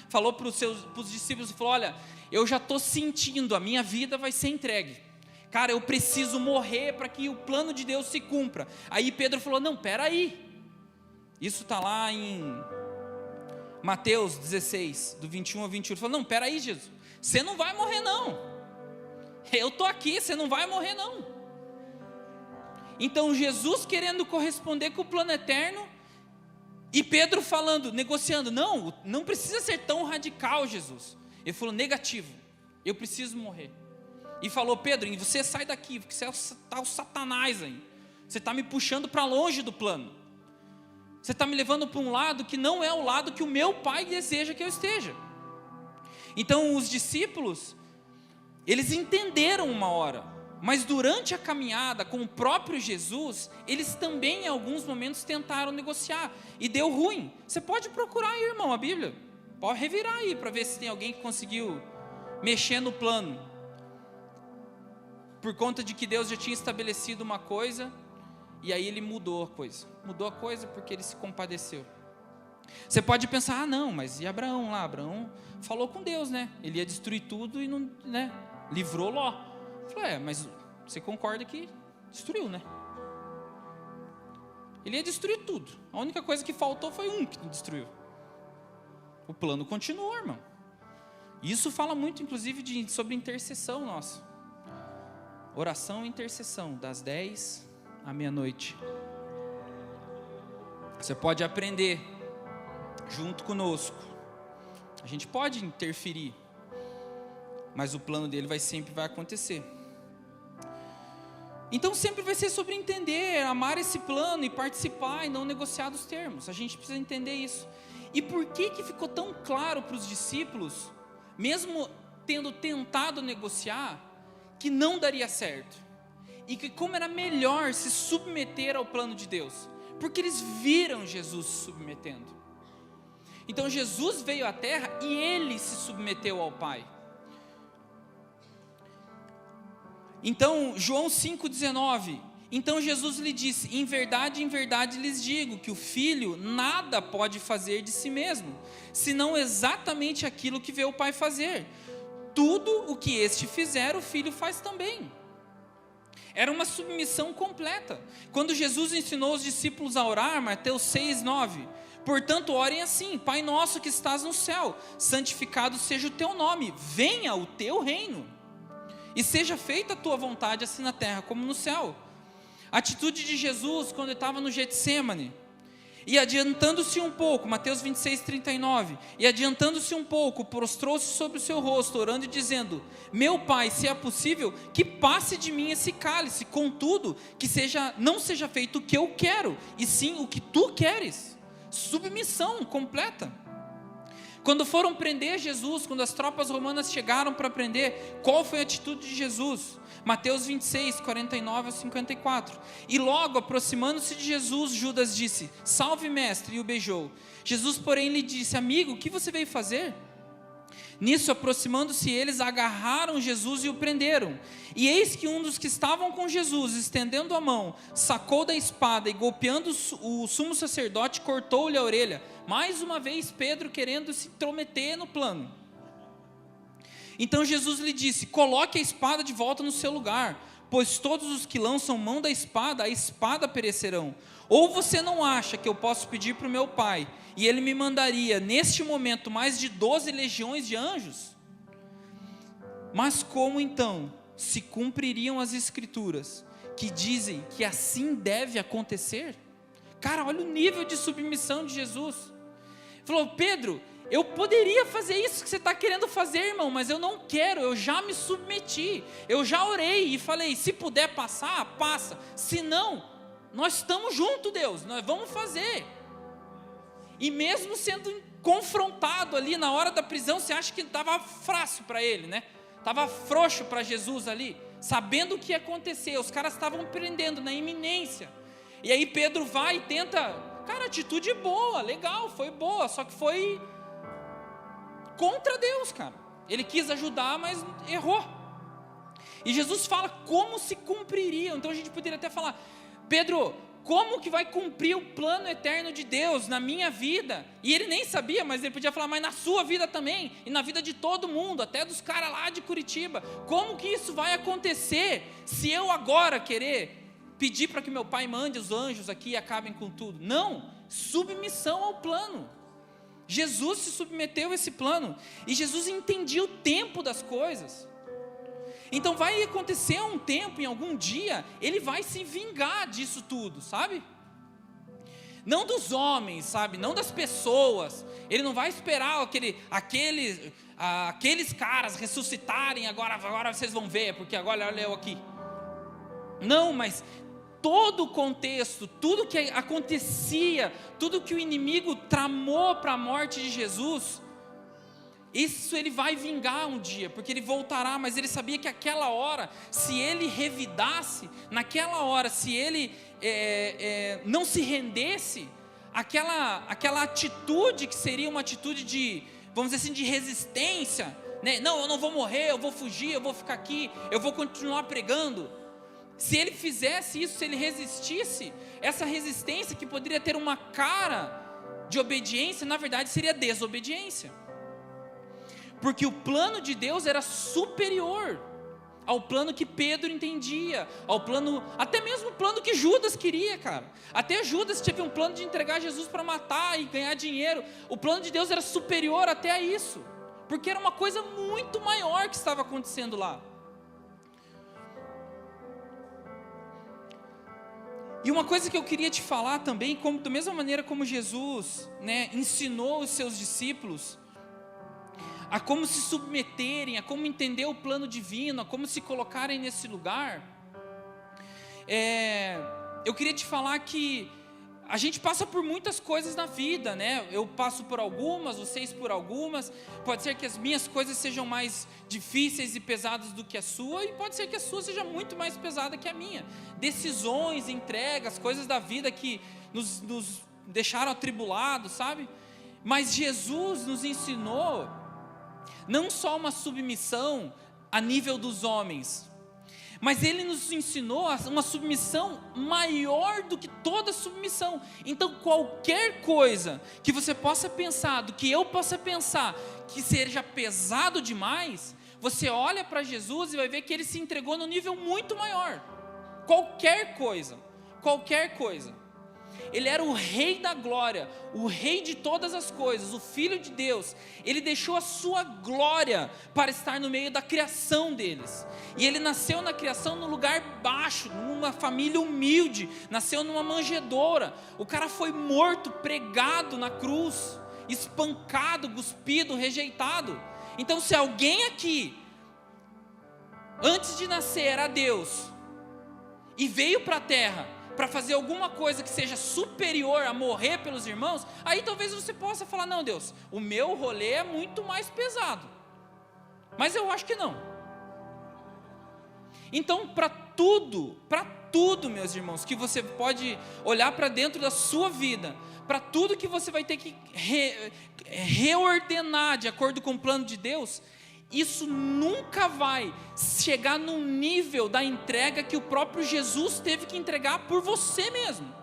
falou para os discípulos, falou: olha, eu já estou sentindo, a minha vida vai ser entregue. Cara, eu preciso morrer para que o plano de Deus se cumpra. Aí Pedro falou: não, peraí. Isso está lá em Mateus 16, do 21 ao 21. Ele falou: não, peraí, Jesus, você não vai morrer não. Eu estou aqui, você não vai morrer não. Então Jesus querendo corresponder com o plano eterno, e Pedro falando, negociando: não precisa ser tão radical, Jesus. Ele falou: negativo, eu preciso morrer. E falou: Pedro, você sai daqui, porque você está o Satanás aí, você está me puxando para longe do plano, você está me levando para um lado que não é o lado que o meu Pai deseja que eu esteja. Então os discípulos, eles entenderam uma hora, mas durante a caminhada com o próprio Jesus, eles também em alguns momentos tentaram negociar, e deu ruim. Você pode procurar aí, irmão, a Bíblia, pode revirar aí, para ver se tem alguém que conseguiu mexer no plano, por conta de que Deus já tinha estabelecido uma coisa, e aí ele mudou a coisa porque ele se compadeceu. Você pode pensar: não, mas e Abraão lá? Abraão falou com Deus, né? Ele ia destruir tudo e não, né? Livrou Ló. Falei: mas você concorda que destruiu, né? Ele ia destruir tudo. A única coisa que faltou foi um que destruiu. O plano continuou, irmão. Isso fala muito, inclusive, sobre intercessão nossa. Oração e intercessão, das 10 à meia-noite. Você pode aprender junto conosco. A gente pode interferir, mas o plano dele sempre vai acontecer. Então sempre vai ser sobre entender, amar esse plano e participar e não negociar dos termos. A gente precisa entender isso. E por que ficou tão claro para os discípulos, mesmo tendo tentado negociar, que não daria certo? E que como era melhor se submeter ao plano de Deus? Porque eles viram Jesus se submetendo. Então Jesus veio à terra e ele se submeteu ao Pai. Então, João 5,19, então Jesus lhe disse: em verdade lhes digo, que o Filho nada pode fazer de si mesmo, senão exatamente aquilo que vê o Pai fazer. Tudo o que este fizer, o Filho faz também. Era uma submissão completa. Quando Jesus ensinou os discípulos a orar, Mateus 6,9, portanto orem assim: Pai nosso que estás no céu, santificado seja o teu nome, venha o teu reino. E seja feita a tua vontade, assim na terra como no céu. A atitude de Jesus quando ele estava no Getsêmani. E adiantando-se um pouco, Mateus 26:39, e adiantando-se um pouco, prostrou-se sobre o seu rosto, orando e dizendo: meu Pai, se é possível, que passe de mim esse cálice, contudo, que não seja feito o que eu quero, e sim o que tu queres. Submissão completa. Quando foram prender Jesus, quando as tropas romanas chegaram para prender, qual foi a atitude de Jesus? Mateus 26, 49 a 54. E logo, aproximando-se de Jesus, Judas disse: salve mestre, e o beijou. Jesus, porém, lhe disse: amigo, o que você veio fazer? Nisso, aproximando-se eles, agarraram Jesus e o prenderam. E eis que um dos que estavam com Jesus, estendendo a mão, sacou da espada e, golpeando o sumo sacerdote, cortou-lhe a orelha. Mais uma vez Pedro querendo se intrometer no plano. Então Jesus lhe disse: coloque a espada de volta no seu lugar, pois todos os que lançam mão da espada, a espada perecerão. Ou você não acha que eu posso pedir para o meu Pai, e Ele me mandaria, neste momento, mais de 12 legiões de anjos? Mas como então se cumpririam as Escrituras, que dizem que assim deve acontecer? Cara, olha o nível de submissão de Jesus. Ele falou: Pedro, eu poderia fazer isso que você está querendo fazer, irmão, mas eu não quero, eu já me submeti, eu já orei e falei, se puder passar, passa, se não, nós estamos juntos, Deus, nós vamos fazer. E mesmo sendo confrontado ali na hora da prisão, você acha que estava fácil para ele, né? Estava frouxo para Jesus ali, sabendo o que ia acontecer, os caras estavam prendendo na iminência, e aí Pedro vai e tenta, cara, atitude boa, legal, foi boa, só que foi contra Deus, cara. Ele quis ajudar, mas errou. E Jesus fala como se cumpririam. Então a gente poderia até falar: Pedro, como que vai cumprir o plano eterno de Deus na minha vida? E ele nem sabia, mas ele podia falar, mas na sua vida também, e na vida de todo mundo, até dos caras lá de Curitiba. Como que isso vai acontecer se eu agora querer pedir para que meu Pai mande os anjos aqui e acabem com tudo? Não, submissão ao plano. Jesus se submeteu a esse plano, e Jesus entendia o tempo das coisas. Então vai acontecer um tempo, em algum dia, ele vai se vingar disso tudo, sabe? Não dos homens, sabe? Não das pessoas. Ele não vai esperar aqueles caras ressuscitarem, agora vocês vão ver, porque agora olha eu aqui. Não, mas todo o contexto, tudo que acontecia, tudo que o inimigo tramou para a morte de Jesus, isso ele vai vingar um dia, porque ele voltará, mas ele sabia que aquela hora, se ele revidasse, naquela hora, se ele não se rendesse, aquela atitude que seria uma atitude de, vamos dizer assim, de resistência, né? Não, eu não vou morrer, eu vou fugir, eu vou ficar aqui, eu vou continuar pregando. Se ele fizesse isso, se ele resistisse, essa resistência que poderia ter uma cara de obediência, na verdade seria desobediência. Porque o plano de Deus era superior ao plano que Pedro entendia, ao plano, até mesmo o plano que Judas queria, cara. Até Judas teve um plano de entregar Jesus para matar e ganhar dinheiro. O plano de Deus era superior até a isso, porque era uma coisa muito maior que estava acontecendo lá. E uma coisa que eu queria te falar também, da mesma maneira como Jesus, né, ensinou os seus discípulos a como se submeterem, a como entender o plano divino, a como se colocarem nesse lugar, eu queria te falar que a gente passa por muitas coisas na vida, né? Eu passo por algumas, vocês por algumas. Pode ser que as minhas coisas sejam mais difíceis e pesadas do que a sua, e pode ser que a sua seja muito mais pesada que a minha. Decisões, entregas, coisas da vida que nos deixaram atribulados, sabe? Mas Jesus nos ensinou não só uma submissão a nível dos homens, mas Ele nos ensinou uma submissão maior do que toda submissão. Então qualquer coisa que você possa pensar, do que eu possa pensar, que seja pesado demais, você olha para Jesus e vai ver que Ele se entregou num nível muito maior. Qualquer coisa. Ele era o Rei da glória, o Rei de todas as coisas, o Filho de Deus. Ele deixou a sua glória para estar no meio da criação deles. E ele nasceu na criação num lugar baixo, numa família humilde, nasceu numa manjedoura. O cara foi morto, pregado na cruz, espancado, cuspido, rejeitado. Então se alguém aqui, antes de nascer, era Deus, e veio para a terra para fazer alguma coisa que seja superior a morrer pelos irmãos, aí talvez você possa falar, não, Deus, o meu rolê é muito mais pesado. Mas eu acho que não. Então, para tudo, meus irmãos, que você pode olhar para dentro da sua vida, para tudo que você vai ter que reordenar de acordo com o plano de Deus, isso nunca vai chegar no nível da entrega que o próprio Jesus teve que entregar por você mesmo.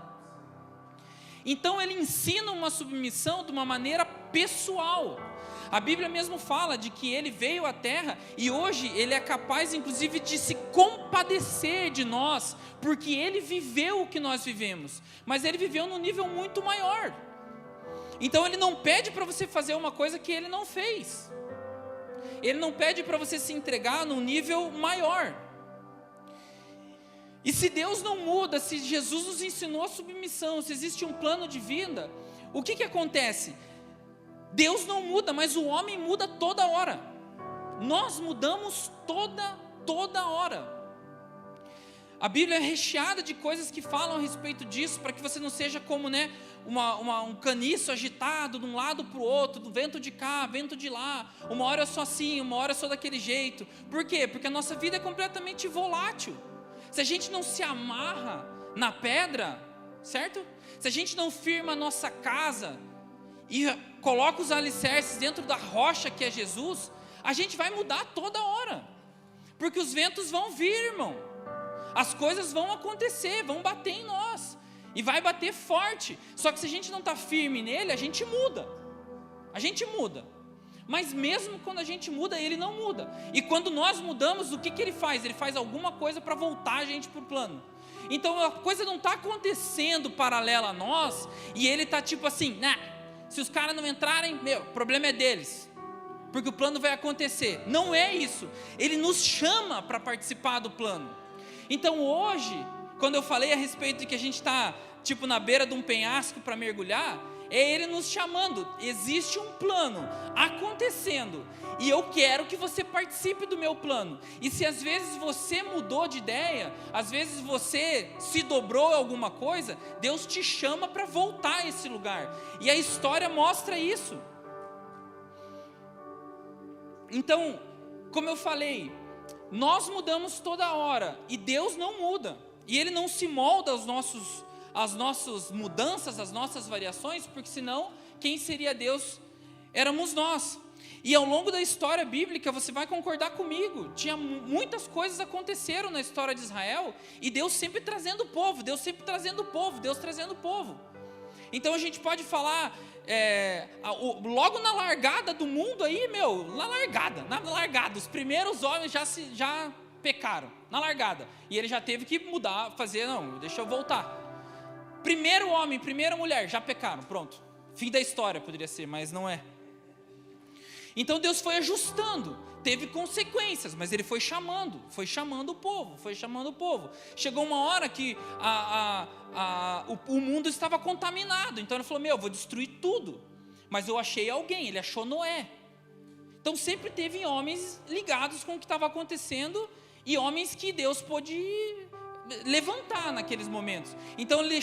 Então ele ensina uma submissão de uma maneira pessoal. A Bíblia mesmo fala de que ele veio à terra e hoje ele é capaz inclusive de se compadecer de nós, porque ele viveu o que nós vivemos, mas ele viveu num nível muito maior. Então ele não pede para você fazer uma coisa que ele não fez. Ele não pede para você se entregar num nível maior. E se Deus não muda, se Jesus nos ensinou a submissão, se existe um plano de vida, o que acontece? Deus não muda, mas o homem muda toda hora. Nós mudamos toda hora. A Bíblia é recheada de coisas que falam a respeito disso, para que você não seja como, um caniço agitado de um lado para o outro, do vento de cá, vento de lá. Uma hora eu sou assim, uma hora eu sou daquele jeito. Por quê? Porque a nossa vida é completamente volátil. Se a gente não se amarra na pedra, certo? Se a gente não firma a nossa casa e coloca os alicerces dentro da rocha que é Jesus, a gente vai mudar toda hora, porque os ventos vão vir, irmão, as coisas vão acontecer, vão bater em nós, e vai bater forte. Só que se a gente não está firme nele, a gente muda, mas mesmo quando a gente muda, ele não muda. E quando nós mudamos, o que ele faz? Ele faz alguma coisa para voltar a gente para o plano. Então a coisa não está acontecendo paralela a nós, e ele está tipo assim, se os caras não entrarem, o problema é deles, porque o plano vai acontecer. Não é isso. Ele nos chama para participar do plano. Então hoje, quando eu falei a respeito de que a gente está tipo na beira de um penhasco para mergulhar, é ele nos chamando. Existe um plano acontecendo, e eu quero que você participe do meu plano. E se às vezes você mudou de ideia, às vezes você se dobrou em alguma coisa, Deus te chama para voltar a esse lugar, e a história mostra isso. Então, como eu falei, nós mudamos toda hora, e Deus não muda, e Ele não se molda às nossas mudanças, às nossas variações, porque senão, quem seria Deus? Éramos nós. E ao longo da história bíblica, você vai concordar comigo, muitas coisas aconteceram na história de Israel, e Deus sempre trazendo o povo, Deus trazendo o povo. Então a gente pode falar, logo na largada do mundo aí, na largada, os primeiros homens já pecaram, na largada, e ele já teve que mudar, deixa eu voltar. Primeiro homem, primeira mulher, já pecaram, pronto. Fim da história poderia ser, mas não é. Então Deus foi ajustando, teve consequências, mas Ele foi chamando o povo. Chegou uma hora que o mundo estava contaminado, então Ele falou, vou destruir tudo. Mas eu achei alguém, Ele achou Noé. Então sempre teve homens ligados com o que estava acontecendo, e homens que Deus pôde levantar naqueles momentos. Então Ele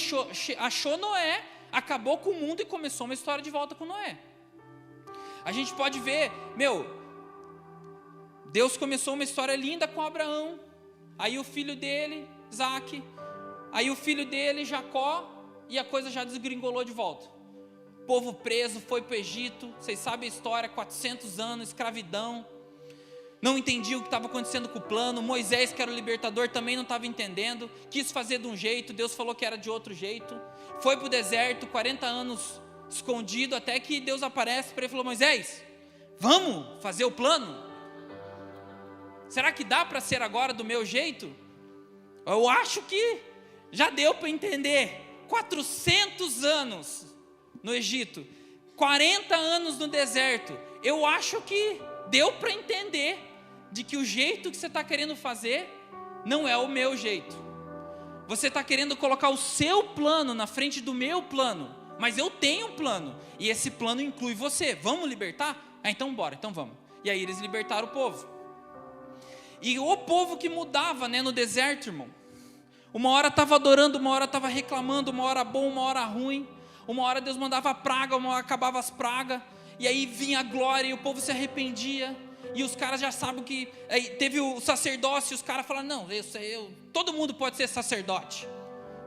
achou Noé, acabou com o mundo e começou uma história de volta com Noé. A gente pode ver, Deus começou uma história linda com Abraão, aí o filho dele, Isaac, aí o filho dele, Jacó, e a coisa já desgringolou de volta. O povo preso, foi para o Egito, vocês sabem a história, 400 anos, escravidão, não entendia o que estava acontecendo com o plano. Moisés, que era o libertador, também não estava entendendo, quis fazer de um jeito, Deus falou que era de outro jeito, foi para o deserto, 40 anos escondido, até que Deus aparece para ele e falou, Moisés, vamos fazer o plano? Será que dá para ser agora do meu jeito? Eu acho que já deu para entender. 400 anos no Egito, 40 anos no deserto, eu acho que deu para entender de que o jeito que você está querendo fazer não é o meu jeito. Você está querendo colocar o seu plano na frente do meu plano, mas eu tenho um plano, e esse plano inclui você. Vamos libertar? Então bora, então vamos. E aí eles libertaram o povo. E o povo que mudava, no deserto, irmão, uma hora estava adorando, uma hora estava reclamando, uma hora bom, uma hora ruim, uma hora Deus mandava praga, uma hora acabava as pragas, e aí vinha a glória e o povo se arrependia, e os caras já sabem que, aí teve o sacerdócio, e os caras falaram, não, todo mundo pode ser sacerdote,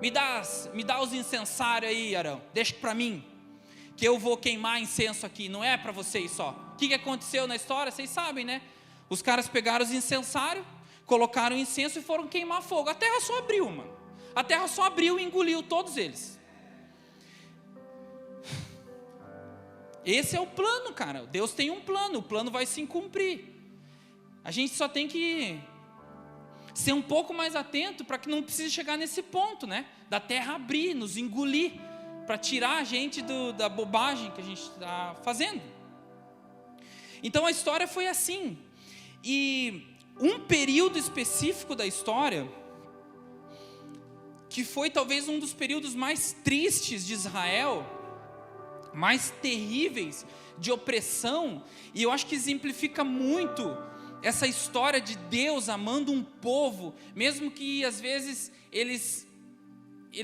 me dá os incensários aí, Arão, deixa para mim, que eu vou queimar incenso aqui, não é para vocês só. O que aconteceu na história, vocês sabem, né? Os caras pegaram os incensários, colocaram incenso e foram queimar fogo. A terra só abriu, mano. A terra só abriu e engoliu todos eles. Esse é o plano, cara. Deus tem um plano, o plano vai se cumprir. A gente só tem que ser um pouco mais atento para que não precise chegar nesse ponto, né? Da terra abrir, nos engolir, para tirar a gente da bobagem que a gente está fazendo. Então a história foi assim. E um período específico da história, que foi talvez um dos períodos mais tristes de Israel, mais terríveis de opressão, e eu acho que exemplifica muito essa história de Deus amando um povo, mesmo que às vezes eles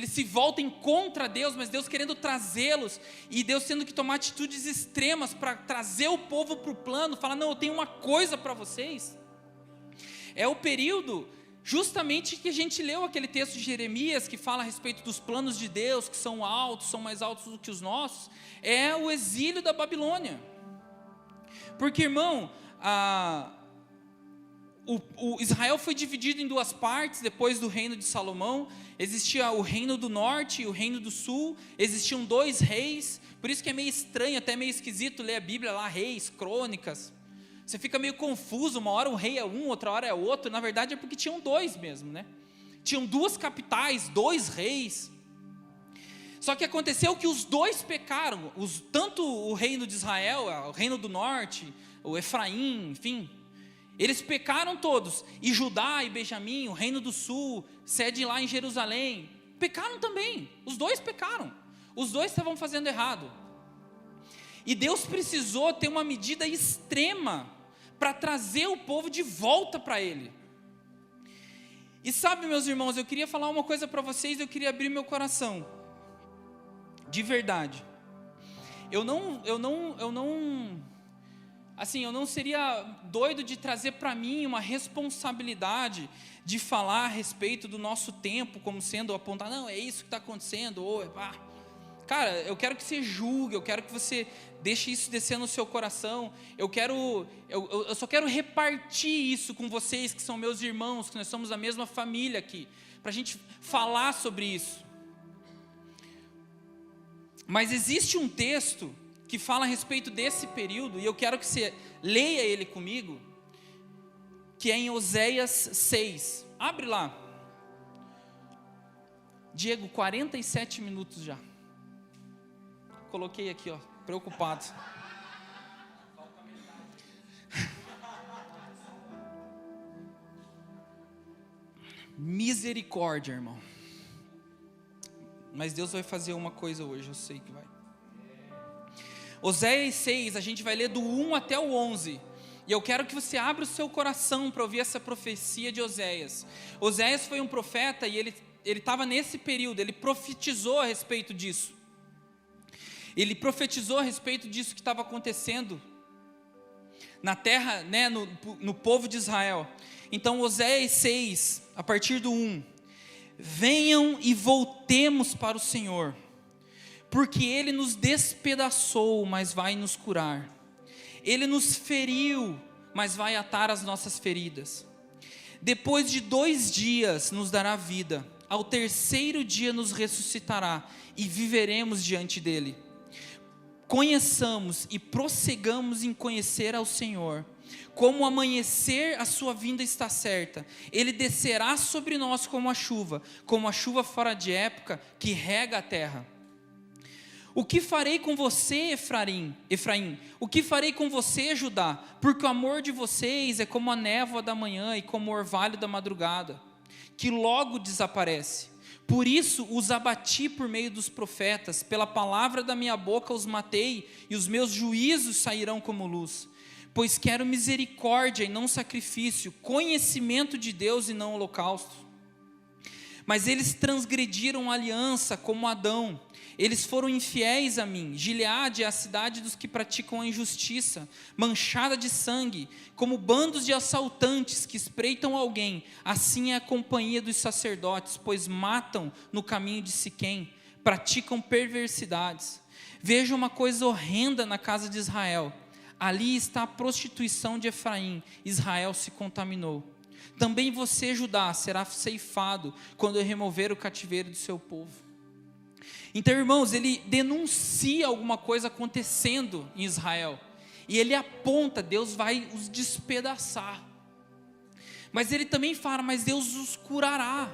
se voltem contra Deus, mas Deus querendo trazê-los, e Deus tendo que tomar atitudes extremas para trazer o povo para o plano, falar, não, eu tenho uma coisa para vocês. É o período justamente que a gente leu aquele texto de Jeremias, que fala a respeito dos planos de Deus, que são altos, são mais altos do que os nossos, é o exílio da Babilônia. Porque, irmão, o Israel foi dividido em duas partes depois do reino de Salomão. Existia o reino do norte e o reino do sul, existiam 2 reis, por isso que é meio estranho, até meio esquisito ler a Bíblia lá, reis, crônicas, você fica meio confuso, uma hora um rei é um, outra hora é outro, na verdade é porque tinham 2 mesmo, né? Tinham 2 capitais, 2 reis, só que aconteceu que os 2 pecaram, tanto o reino de Israel, o reino do norte, o Efraim, enfim, eles pecaram todos, e Judá e Benjamim, o reino do sul, sede lá em Jerusalém, pecaram também, os 2 pecaram, os 2 estavam fazendo errado, e Deus precisou ter uma medida extrema, para trazer o povo de volta para Ele. E sabe, meus irmãos, eu queria falar uma coisa para vocês, eu queria abrir meu coração, de verdade, eu não seria doido de trazer para mim uma responsabilidade de falar a respeito do nosso tempo, como sendo apontar, não, é isso que está acontecendo, cara, eu quero que você julgue, eu quero que você deixe isso descer no seu coração, eu só quero repartir isso com vocês, que são meus irmãos, que nós somos a mesma família aqui, para a gente falar sobre isso. Mas existe um texto que fala a respeito desse período, e eu quero que você leia ele comigo, que é em Oséias 6, abre lá, Diego, 47 minutos já, coloquei aqui, preocupado, misericórdia, irmão, mas Deus vai fazer uma coisa hoje, eu sei que vai. Oséias 6, a gente vai ler do 1 até o 11, e eu quero que você abra o seu coração para ouvir essa profecia de Oséias. Oséias foi um profeta, e ele estava nesse período, ele profetizou a respeito disso, ele profetizou a respeito disso que estava acontecendo na terra, né, no povo de Israel. Então Oséias 6, a partir do 1, venham e voltemos para o Senhor, porque Ele nos despedaçou, mas vai nos curar, Ele nos feriu, mas vai atar as nossas feridas. Depois de 2 dias nos dará vida, ao 3º dia nos ressuscitará, e viveremos diante dEle. Conheçamos e prossigamos em conhecer ao Senhor. Como o amanhecer, a sua vinda está certa. Ele descerá sobre nós como a chuva fora de época, que rega a terra. O que farei com você, Efraim? O que farei com você, Judá? Porque o amor de vocês é como a névoa da manhã e como o orvalho da madrugada, que logo desaparece. Por isso os abati por meio dos profetas, pela palavra da minha boca os matei, e os meus juízos sairão como luz. Pois quero misericórdia e não sacrifício, conhecimento de Deus e não holocausto. Mas eles transgrediram a aliança como Adão, eles foram infiéis a mim. Gileade é a cidade dos que praticam a injustiça, manchada de sangue, como bandos de assaltantes que espreitam alguém. Assim é a companhia dos sacerdotes, pois matam no caminho de Siquém, praticam perversidades. Veja uma coisa horrenda na casa de Israel. Ali está a prostituição de Efraim, Israel se contaminou. Também você, Judá, será ceifado quando eu remover o cativeiro do seu povo. Então, irmãos, ele denuncia alguma coisa acontecendo em Israel. E ele aponta, Deus vai os despedaçar. Mas ele também fala, mas Deus os curará.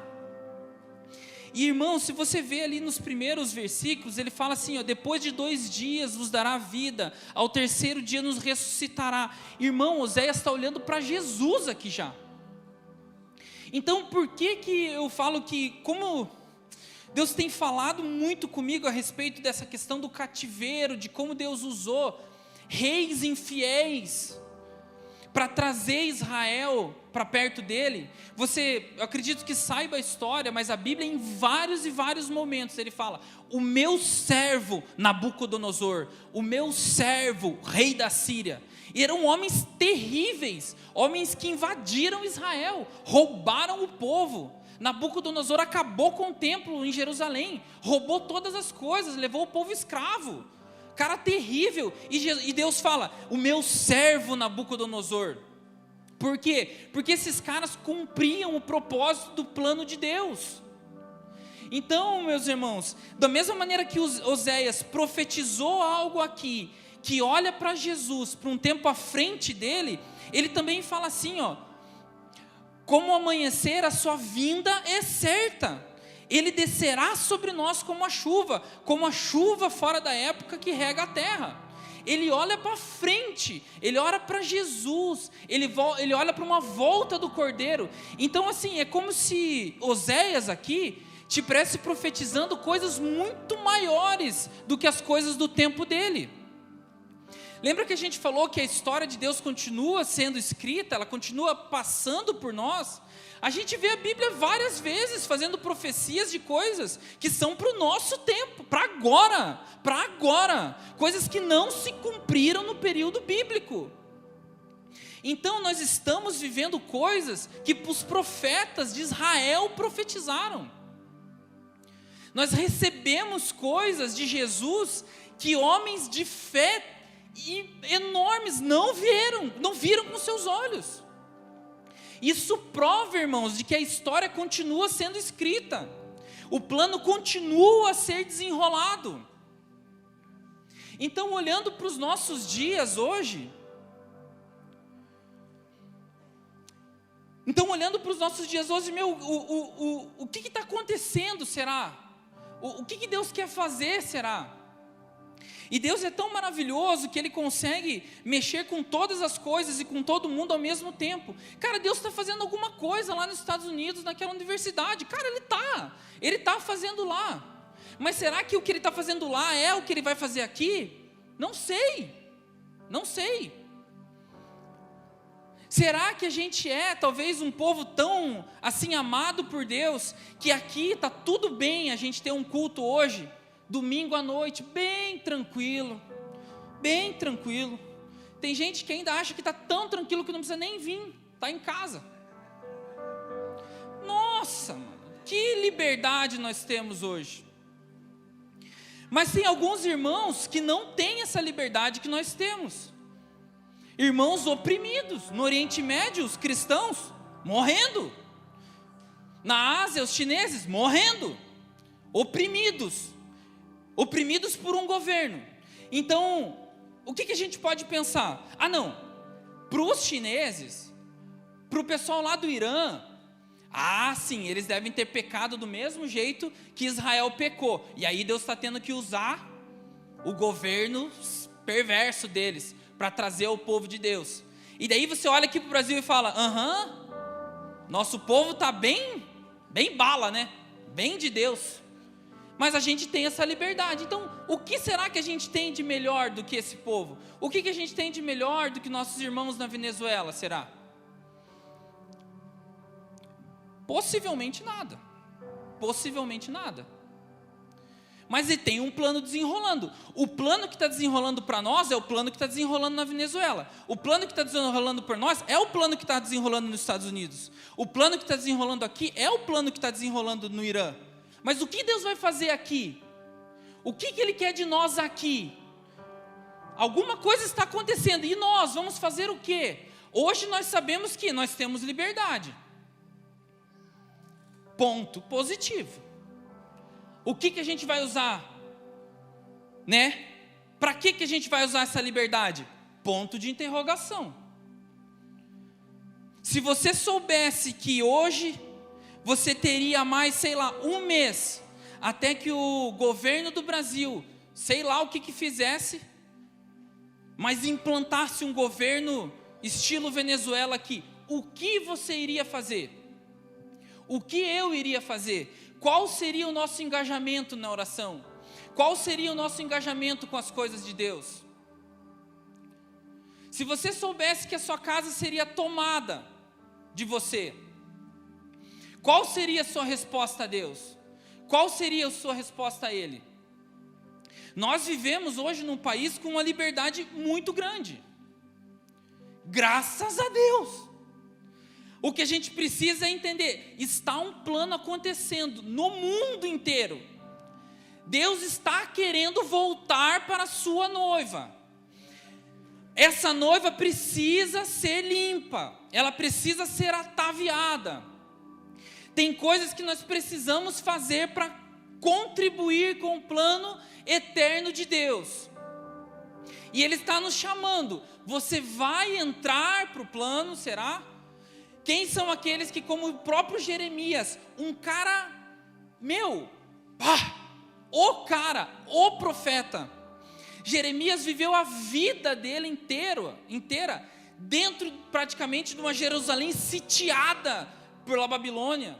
E irmãos, se você vê ali nos primeiros versículos, ele fala assim, ó, depois de 2 dias vos dará vida, ao 3º dia nos ressuscitará. Irmão, Oséias está olhando para Jesus aqui já. Então, por que eu falo que, como Deus tem falado muito comigo a respeito dessa questão do cativeiro, de como Deus usou reis infiéis para trazer Israel para perto dele. Eu acredito que saiba a história, mas a Bíblia em vários e vários momentos ele fala, o meu servo Nabucodonosor, o meu servo rei da Síria. E eram homens terríveis, homens que invadiram Israel, roubaram o povo. Nabucodonosor acabou com o templo em Jerusalém, roubou todas as coisas, levou o povo escravo. Cara terrível. E Deus fala, o meu servo Nabucodonosor. Por quê? Porque esses caras cumpriam o propósito do plano de Deus. Então, meus irmãos, da mesma maneira que Oséias profetizou algo aqui, que olha para Jesus, para um tempo à frente dele, ele também fala assim, ó, como amanhecer, a sua vinda é certa. Ele descerá sobre nós como a chuva fora da época que rega a terra. Ele olha para frente, ele olha para Jesus, ele olha para uma volta do Cordeiro. Então assim, é como se Oséias aqui estivesse profetizando coisas muito maiores do que as coisas do tempo dele. Lembra que a gente falou que a história de Deus continua sendo escrita, ela continua passando por nós? A gente vê a Bíblia várias vezes fazendo profecias de coisas que são para o nosso tempo, para agora, coisas que não se cumpriram no período bíblico. Então nós estamos vivendo coisas que os profetas de Israel profetizaram. Nós recebemos coisas de Jesus que homens de fé enormes não viram com seus olhos. Isso prova, irmãos, de que a história continua sendo escrita. O plano continua a ser desenrolado. Então, olhando para os nossos dias hoje, o que está acontecendo, será? O que Deus quer fazer, será? E Deus é tão maravilhoso que Ele consegue mexer com todas as coisas e com todo mundo ao mesmo tempo. Cara, Deus está fazendo alguma coisa lá nos Estados Unidos, naquela universidade. Cara, Ele está fazendo lá. Mas será que o que Ele está fazendo lá é o que Ele vai fazer aqui? Não sei. Será que a gente é talvez um povo tão assim amado por Deus, que aqui está tudo bem a gente ter um culto hoje, domingo à noite, bem tranquilo. Tem gente que ainda acha que está tão tranquilo que não precisa nem vir, está em casa. Nossa, mano, que liberdade nós temos hoje. Mas tem alguns irmãos que não têm essa liberdade que nós temos. Irmãos oprimidos, no Oriente Médio, os cristãos morrendo. Na Ásia, os chineses morrendo, oprimidos por um governo. Então, o que a gente pode pensar? Não, para os chineses, para o pessoal lá do Irã, sim, eles devem ter pecado do mesmo jeito que Israel pecou. E aí Deus está tendo que usar o governo perverso deles para trazer o povo de Deus. E daí você olha aqui para o Brasil e fala, nosso povo está bem bala, né? Bem de Deus. Mas a gente tem essa liberdade. Então, o que será que a gente tem de melhor do que esse povo? O que a gente tem de melhor do que nossos irmãos na Venezuela, será? Possivelmente nada. Mas ele tem um plano desenrolando. O plano que está desenrolando para nós é o plano que está desenrolando na Venezuela. O plano que está desenrolando por nós é o plano que está desenrolando nos Estados Unidos. O plano que está desenrolando aqui é o plano que está desenrolando no Irã. Mas o que Deus vai fazer aqui? O que Ele quer de nós aqui? Alguma coisa está acontecendo. E nós vamos fazer o quê? Hoje nós sabemos que nós temos liberdade. Ponto positivo. O que a gente vai usar? Né? Para que a gente vai usar essa liberdade? Ponto de interrogação. Se você soubesse que hoje você teria mais, sei lá, um mês, até que o governo do Brasil, sei lá o que fizesse, mas implantasse um governo estilo Venezuela aqui, o que você iria fazer? O que eu iria fazer? Qual seria o nosso engajamento na oração? Qual seria o nosso engajamento com as coisas de Deus? Se você soubesse que a sua casa seria tomada de você, qual seria a sua resposta a Deus? Qual seria a sua resposta a Ele? Nós vivemos hoje num país com uma liberdade muito grande. Graças a Deus. O que a gente precisa é entender, está um plano acontecendo no mundo inteiro. Deus está querendo voltar para a sua noiva. Essa noiva precisa ser limpa, ela precisa ser ataviada. Tem coisas que nós precisamos fazer para contribuir com o plano eterno de Deus. E Ele está nos chamando. Você vai entrar para o plano, será? Quem são aqueles que, como o próprio Jeremias, um cara, o profeta. Jeremias viveu a vida dele inteira, dentro praticamente de uma Jerusalém sitiada pela Babilônia.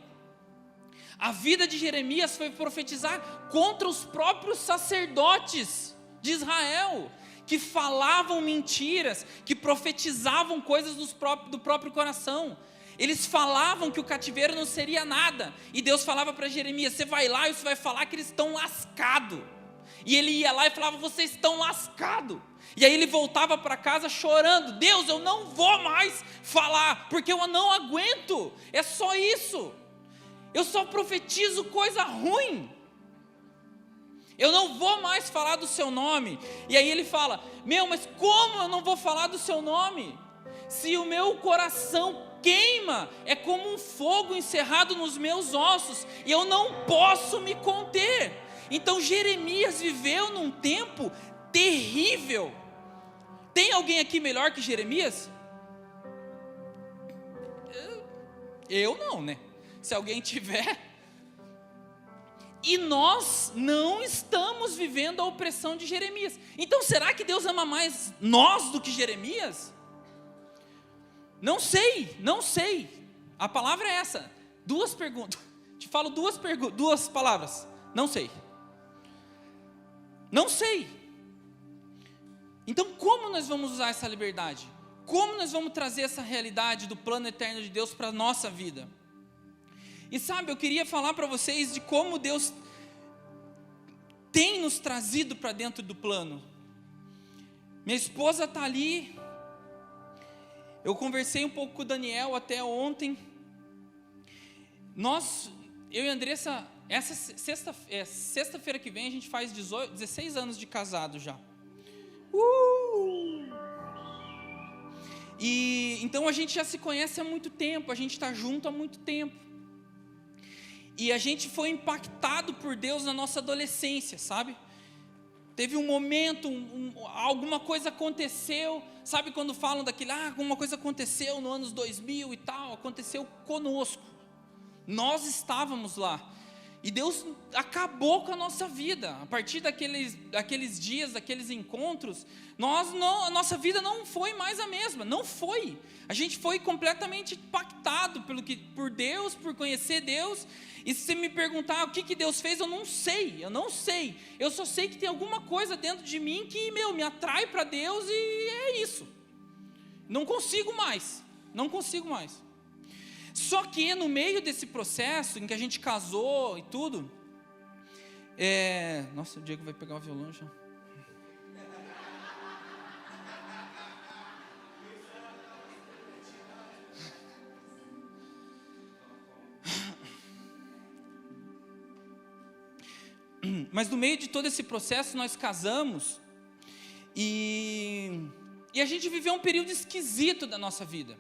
A vida de Jeremias foi profetizar contra os próprios sacerdotes de Israel, que falavam mentiras, que profetizavam coisas do próprio coração. Eles falavam que o cativeiro não seria nada, e Deus falava para Jeremias: você vai lá e você vai falar que eles estão lascados. E ele ia lá e falava: vocês estão lascados. E aí ele voltava para casa chorando: Deus, eu não vou mais falar, porque eu não aguento, é só isso, eu só profetizo coisa ruim, eu não vou mais falar do seu nome. E aí ele fala: mas como eu não vou falar do seu nome? Se o meu coração queima, é como um fogo encerrado nos meus ossos, e eu não posso me conter. Então Jeremias viveu num tempo terrível. Tem alguém aqui melhor que Jeremias? Eu não, né? Se alguém tiver. E nós não estamos vivendo a opressão de Jeremias. Então será que Deus ama mais nós do que Jeremias? Não sei. A palavra é essa. Duas perguntas. Te falo duas palavras. Não sei. Então como nós vamos usar essa liberdade? Como nós vamos trazer essa realidade do plano eterno de Deus para a nossa vida? E sabe, eu queria falar para vocês de como Deus tem nos trazido para dentro do plano. Minha esposa está ali. Eu conversei um pouco com o Daniel até ontem. Eu e a Andressa, essa sexta-feira que vem, a gente faz 16 anos de casado já. E então a gente já se conhece há muito tempo, a gente está junto há muito tempo. E a gente foi impactado por Deus na nossa adolescência, sabe? Teve um momento, alguma coisa aconteceu, sabe quando falam daquilo, alguma coisa aconteceu no anos 2000 e tal, aconteceu conosco. Nós estávamos lá, e Deus acabou com a nossa vida. A partir daqueles dias, daqueles encontros, a nossa vida não foi mais a mesma, não foi. A gente foi completamente impactado por Deus, por conhecer Deus. E se você me perguntar o que Deus fez, eu não sei. Eu só sei que tem alguma coisa dentro de mim que, me atrai para Deus, e é isso. Não consigo mais. Só que no meio desse processo, em que a gente casou e tudo, nossa, o Diego vai pegar o violão já. Mas no meio de todo esse processo nós casamos, e a gente viveu um período esquisito da nossa vida.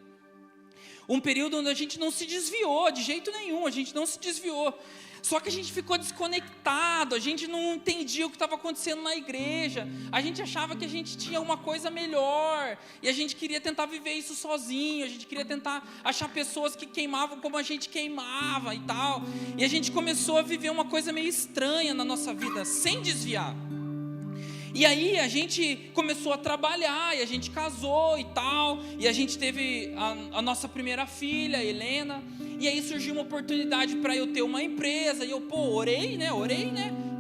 Um período onde a gente não se desviou de jeito nenhum, a gente não se desviou. Só que a gente ficou desconectado, a gente não entendia o que estava acontecendo na igreja, a gente achava que a gente tinha uma coisa melhor, e a gente queria tentar viver isso sozinho, a gente queria tentar achar pessoas que queimavam como a gente queimava e tal, e a gente começou a viver uma coisa meio estranha na nossa vida, sem desviar. E aí a gente começou a trabalhar, e a gente casou e tal, e a gente teve a nossa primeira filha, a Helena, e aí surgiu uma oportunidade para eu ter uma empresa, e eu, orei, né,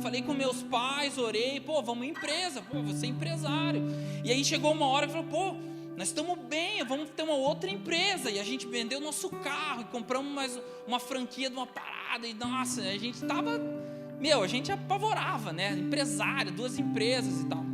falei com meus pais, orei, vamos empresa, vou ser empresário. E aí chegou uma hora que falou, nós estamos bem, vamos ter uma outra empresa, e a gente vendeu nosso carro, e compramos mais uma franquia de uma parada, e nossa, a gente estava... a gente apavorava, né? Empresário, 2 empresas e tal.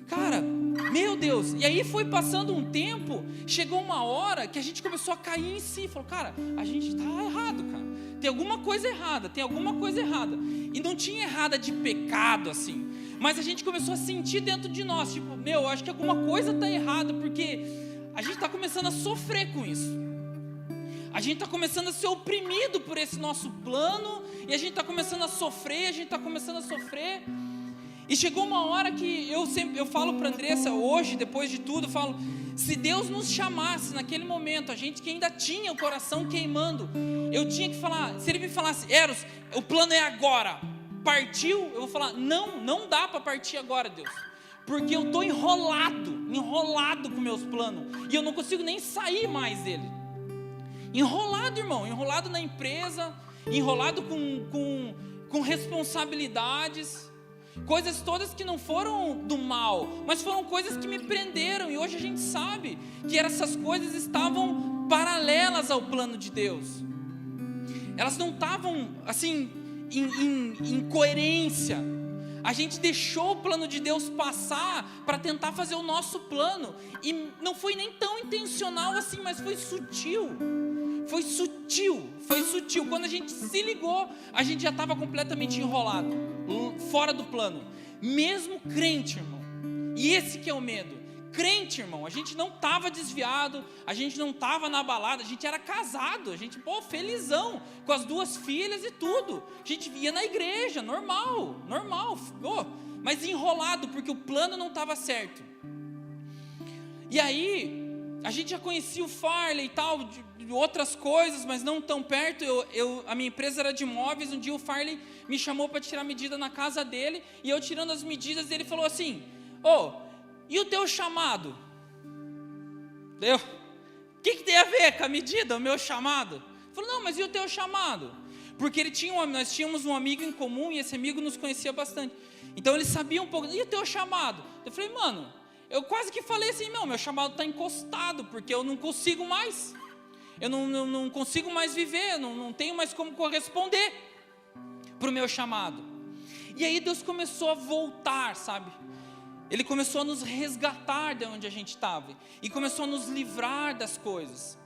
Cara, meu Deus. E aí foi passando um tempo, chegou uma hora que a gente começou a cair em si. Falou, cara, a gente está errado, cara. Tem alguma coisa errada. E não tinha errada de pecado, assim. Mas a gente começou a sentir dentro de nós, tipo, acho que alguma coisa está errada, porque a gente está começando a sofrer com isso. A gente está começando a ser oprimido por esse nosso plano, e a gente está começando a sofrer, e chegou uma hora que eu falo para a Andressa, hoje, depois de tudo, eu falo, se Deus nos chamasse naquele momento, a gente que ainda tinha o coração queimando, eu tinha que falar, se Ele me falasse, Eros, o plano é agora, partiu, eu vou falar, não dá para partir agora, Deus, porque eu estou enrolado com meus planos, e eu não consigo nem sair mais dele. Enrolado, irmão, enrolado na empresa, enrolado com responsabilidades, coisas todas que não foram do mal, mas foram coisas que me prenderam, e hoje a gente sabe que essas coisas estavam paralelas ao plano de Deus, elas não estavam assim, em coerência. A gente deixou o plano de Deus passar para tentar fazer o nosso plano, e não foi nem tão intencional assim, mas foi sutil. Quando a gente se ligou, a gente já estava completamente enrolado, fora do plano, mesmo crente, irmão. E esse que é o medo. Crente, irmão, a gente não estava desviado, a gente não estava na balada, a gente era casado, a gente, felizão, com as 2 filhas e tudo, a gente ia na igreja, normal, mas enrolado, porque o plano não estava certo. E aí, a gente já conhecia o Farley e tal, de outras coisas, mas não tão perto. A minha empresa era de imóveis. Um dia o Farley me chamou para tirar medida na casa dele, e eu tirando as medidas, ele falou assim, e o teu chamado? O que tem a ver com a medida, o meu chamado? Ele falou, não, mas e o teu chamado? Porque nós tínhamos um amigo em comum, e esse amigo nos conhecia bastante, então ele sabia um pouco. E o teu chamado? Eu falei, mano, eu quase que falei assim, meu chamado está encostado, porque eu não consigo mais, eu não consigo mais viver, não tenho mais como corresponder para o meu chamado. E aí Deus começou a voltar, sabe? Ele começou a nos resgatar de onde a gente estava, e começou a nos livrar das coisas.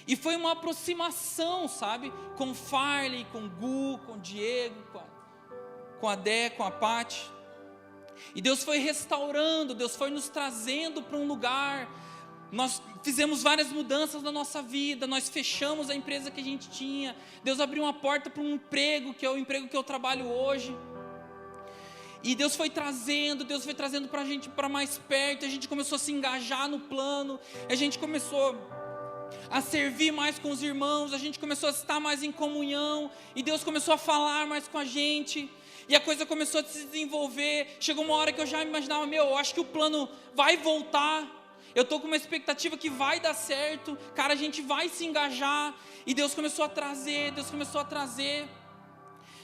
E foi uma aproximação, sabe? Com o Farley, com o Gu, com o Diego, com a Dé, com a Paty. E Deus foi restaurando, Deus foi nos trazendo para um lugar. Nós fizemos várias mudanças na nossa vida, nós fechamos a empresa que a gente tinha, Deus abriu uma porta para um emprego, que é o emprego que eu trabalho hoje. E Deus foi trazendo para a gente, para mais perto. A gente começou a se engajar no plano, a gente começou a servir mais com os irmãos, a gente começou a estar mais em comunhão, e Deus começou a falar mais com a gente, e a coisa começou a se desenvolver. Chegou uma hora que eu já imaginava, eu acho que o plano vai voltar, eu estou com uma expectativa que vai dar certo, cara, a gente vai se engajar. E Deus começou a trazer,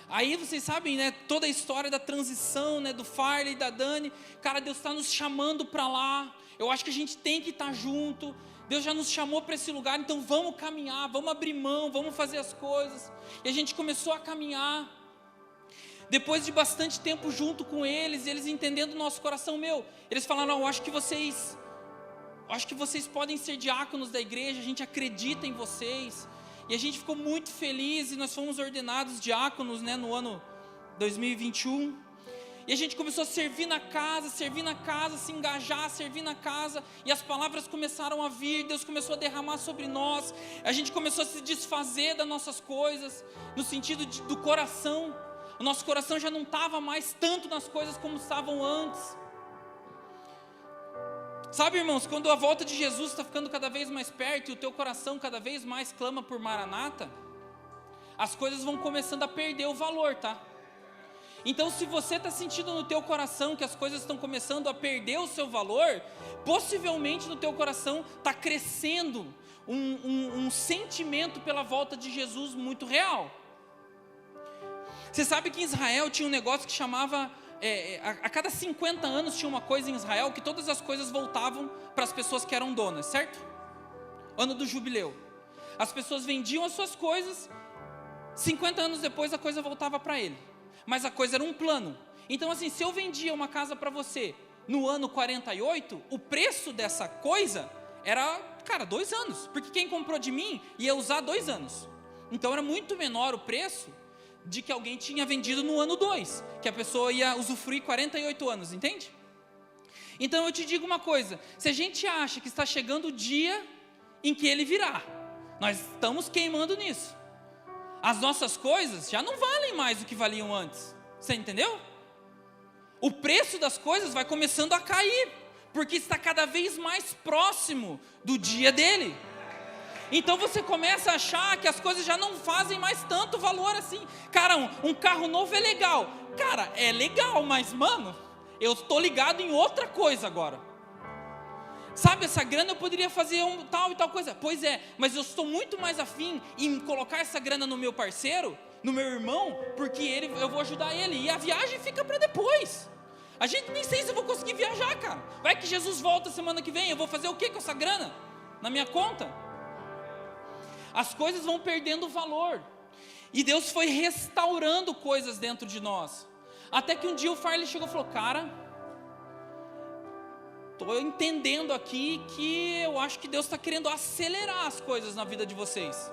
Aí vocês sabem, né, toda a história da transição, né, do Farley e da Dani. Cara, Deus está nos chamando para lá. Eu acho que a gente tem que estar junto. Deus já nos chamou para esse lugar, então vamos caminhar, vamos abrir mão, vamos fazer as coisas. E a gente começou a caminhar. Depois de bastante tempo junto com eles, eles entendendo o nosso coração, eles falaram, eu acho que vocês podem ser diáconos da igreja, a gente acredita em vocês. E a gente ficou muito feliz, e nós fomos ordenados diáconos, né, no ano 2021. E a gente começou a servir na casa, se engajar, servir na casa. E as palavras começaram a vir, Deus começou a derramar sobre nós. A gente começou a se desfazer das nossas coisas, no sentido do coração. O nosso coração já não estava mais tanto nas coisas como estavam antes. Sabe, irmãos, quando a volta de Jesus está ficando cada vez mais perto e o teu coração cada vez mais clama por Maranata, as coisas vão começando a perder o valor, tá? Então, se você está sentindo no teu coração que as coisas estão começando a perder o seu valor, possivelmente no teu coração está crescendo um sentimento pela volta de Jesus muito real. Você sabe que em Israel tinha um negócio que chamava, a cada 50 anos tinha uma coisa em Israel, que todas as coisas voltavam para as pessoas que eram donas, certo? Ano do jubileu. As pessoas vendiam as suas coisas, 50 anos depois a coisa voltava para ele. Mas a coisa era um plano. Então assim, se eu vendia uma casa para você no ano 48, o preço dessa coisa era, 2 anos. Porque quem comprou de mim ia usar 2 anos. Então era muito menor o preço de que alguém tinha vendido no ano 2. Que a pessoa ia usufruir 48 anos, entende? Então eu te digo uma coisa. Se a gente acha que está chegando o dia em que ele virá, nós estamos queimando nisso. As nossas coisas já não valem mais do que valiam antes. Você entendeu? O preço das coisas vai começando a cair, porque está cada vez mais próximo do dia dele. Então você começa a achar que as coisas já não fazem mais tanto valor assim. Cara, um carro novo é legal. Cara, é legal, mas mano, eu estou ligado em outra coisa agora. Sabe, essa grana eu poderia fazer tal e tal coisa. Pois é, mas eu estou muito mais afim em colocar essa grana no meu parceiro, no meu irmão, porque eu vou ajudar ele. E a viagem fica para depois. A gente nem sei se eu vou conseguir viajar, cara. Vai que Jesus volta semana que vem, eu vou fazer o que com essa grana? Na minha conta? As coisas vão perdendo valor. E Deus foi restaurando coisas dentro de nós. Até que um dia o Farley chegou e falou, cara, estou entendendo aqui que eu acho que Deus está querendo acelerar as coisas na vida de vocês.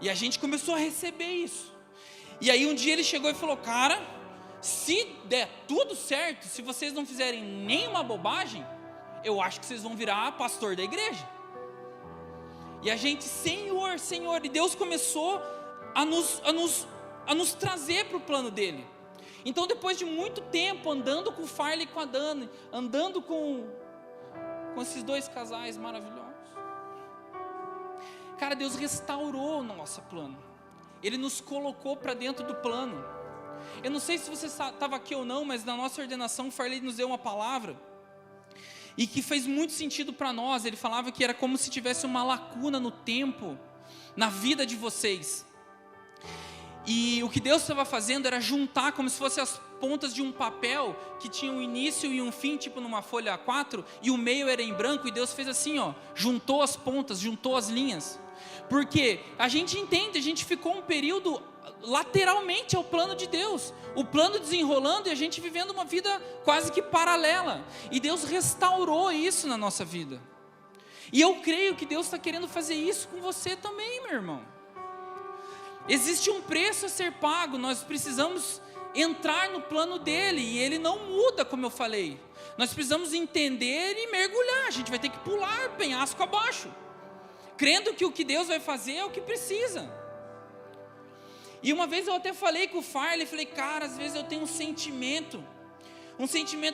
E a gente começou a receber isso. E aí um dia ele chegou e falou, cara, se der tudo certo, se vocês não fizerem nenhuma bobagem, eu acho que vocês vão virar pastor da igreja. E a gente, Senhor, Senhor, e Deus começou a nos trazer para o plano dele. Então depois de muito tempo andando com o Farley e com a Dani, andando com esses 2 casais maravilhosos, cara, Deus restaurou o nosso plano. Ele nos colocou para dentro do plano. Eu não sei se você estava aqui ou não, mas na nossa ordenação o Farley nos deu uma palavra e que fez muito sentido para nós. Ele falava que era como se tivesse uma lacuna no tempo, na vida de vocês. E o que Deus estava fazendo era juntar como se fossem as pontas de um papel que tinha um início e um fim, tipo numa folha A4, e o meio era em branco, e Deus fez assim, juntou as pontas, juntou as linhas. Porque a gente entende, a gente ficou um período lateralmente ao plano de Deus, o plano desenrolando e a gente vivendo uma vida quase que paralela. E Deus restaurou isso na nossa vida. E eu creio que Deus está querendo fazer isso com você também, meu irmão. Existe um preço a ser pago, nós precisamos entrar no plano dele, e ele não muda, como eu falei. Nós precisamos entender e mergulhar, a gente vai ter que pular penhasco abaixo, crendo que o que Deus vai fazer é o que precisa. E uma vez eu até falei com o Farley, falei, cara, às vezes eu tenho um sentimento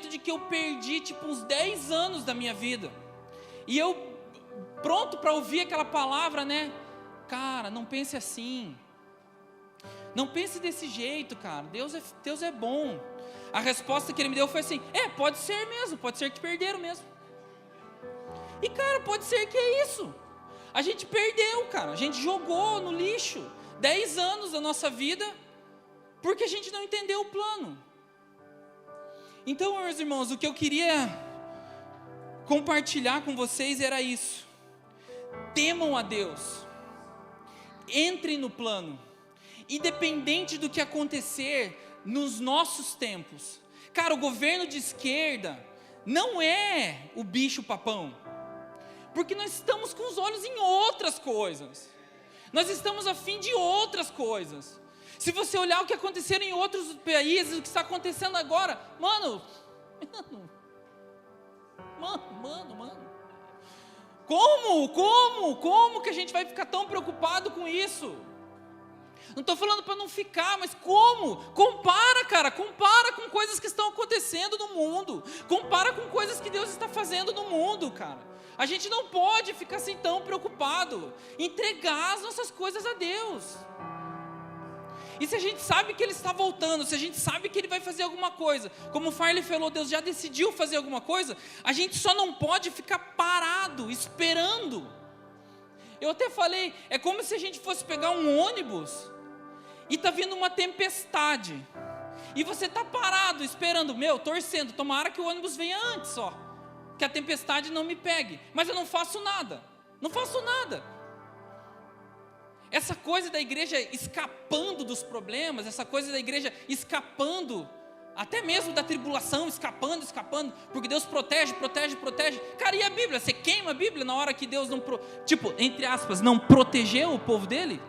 de que eu perdi tipo uns 10 anos da minha vida, e eu pronto para ouvir aquela palavra, né? Cara, não pense assim. Não pense desse jeito, cara. Deus é bom. A resposta que ele me deu foi assim, pode ser mesmo, pode ser que perderam mesmo. E cara, pode ser que é isso. A gente perdeu, cara. A gente jogou no lixo 10 anos da nossa vida porque a gente não entendeu o plano. Então, meus irmãos, o que eu queria compartilhar com vocês era isso. Temam a Deus. Entrem no plano. Independente do que acontecer nos nossos tempos. Cara, o governo de esquerda não é o bicho papão, porque nós estamos com os olhos em outras coisas, nós estamos a fim de outras coisas. Se você olhar o que aconteceu em outros países, o que está acontecendo agora, mano. Como que a gente vai ficar tão preocupado com isso? Não estou falando para não ficar, mas como? Compara, cara, compara com coisas que estão acontecendo no mundo. Compara com coisas que Deus está fazendo no mundo, cara. A gente não pode ficar assim tão preocupado. Entregar as nossas coisas a Deus. E se a gente sabe que Ele está voltando, se a gente sabe que Ele vai fazer alguma coisa, como o Farley falou, Deus já decidiu fazer alguma coisa, a gente só não pode ficar parado, esperando. Eu até falei, é como se a gente fosse pegar um ônibus e está vindo uma tempestade, e você está parado, esperando, torcendo, tomara que o ônibus venha antes só, que a tempestade não me pegue, mas eu não faço nada. Essa coisa da igreja escapando dos problemas, essa coisa da igreja escapando, até mesmo da tribulação, escapando, porque Deus protege. Cara, e a Bíblia? Você queima a Bíblia na hora que Deus não, entre aspas, não protegeu o povo dele?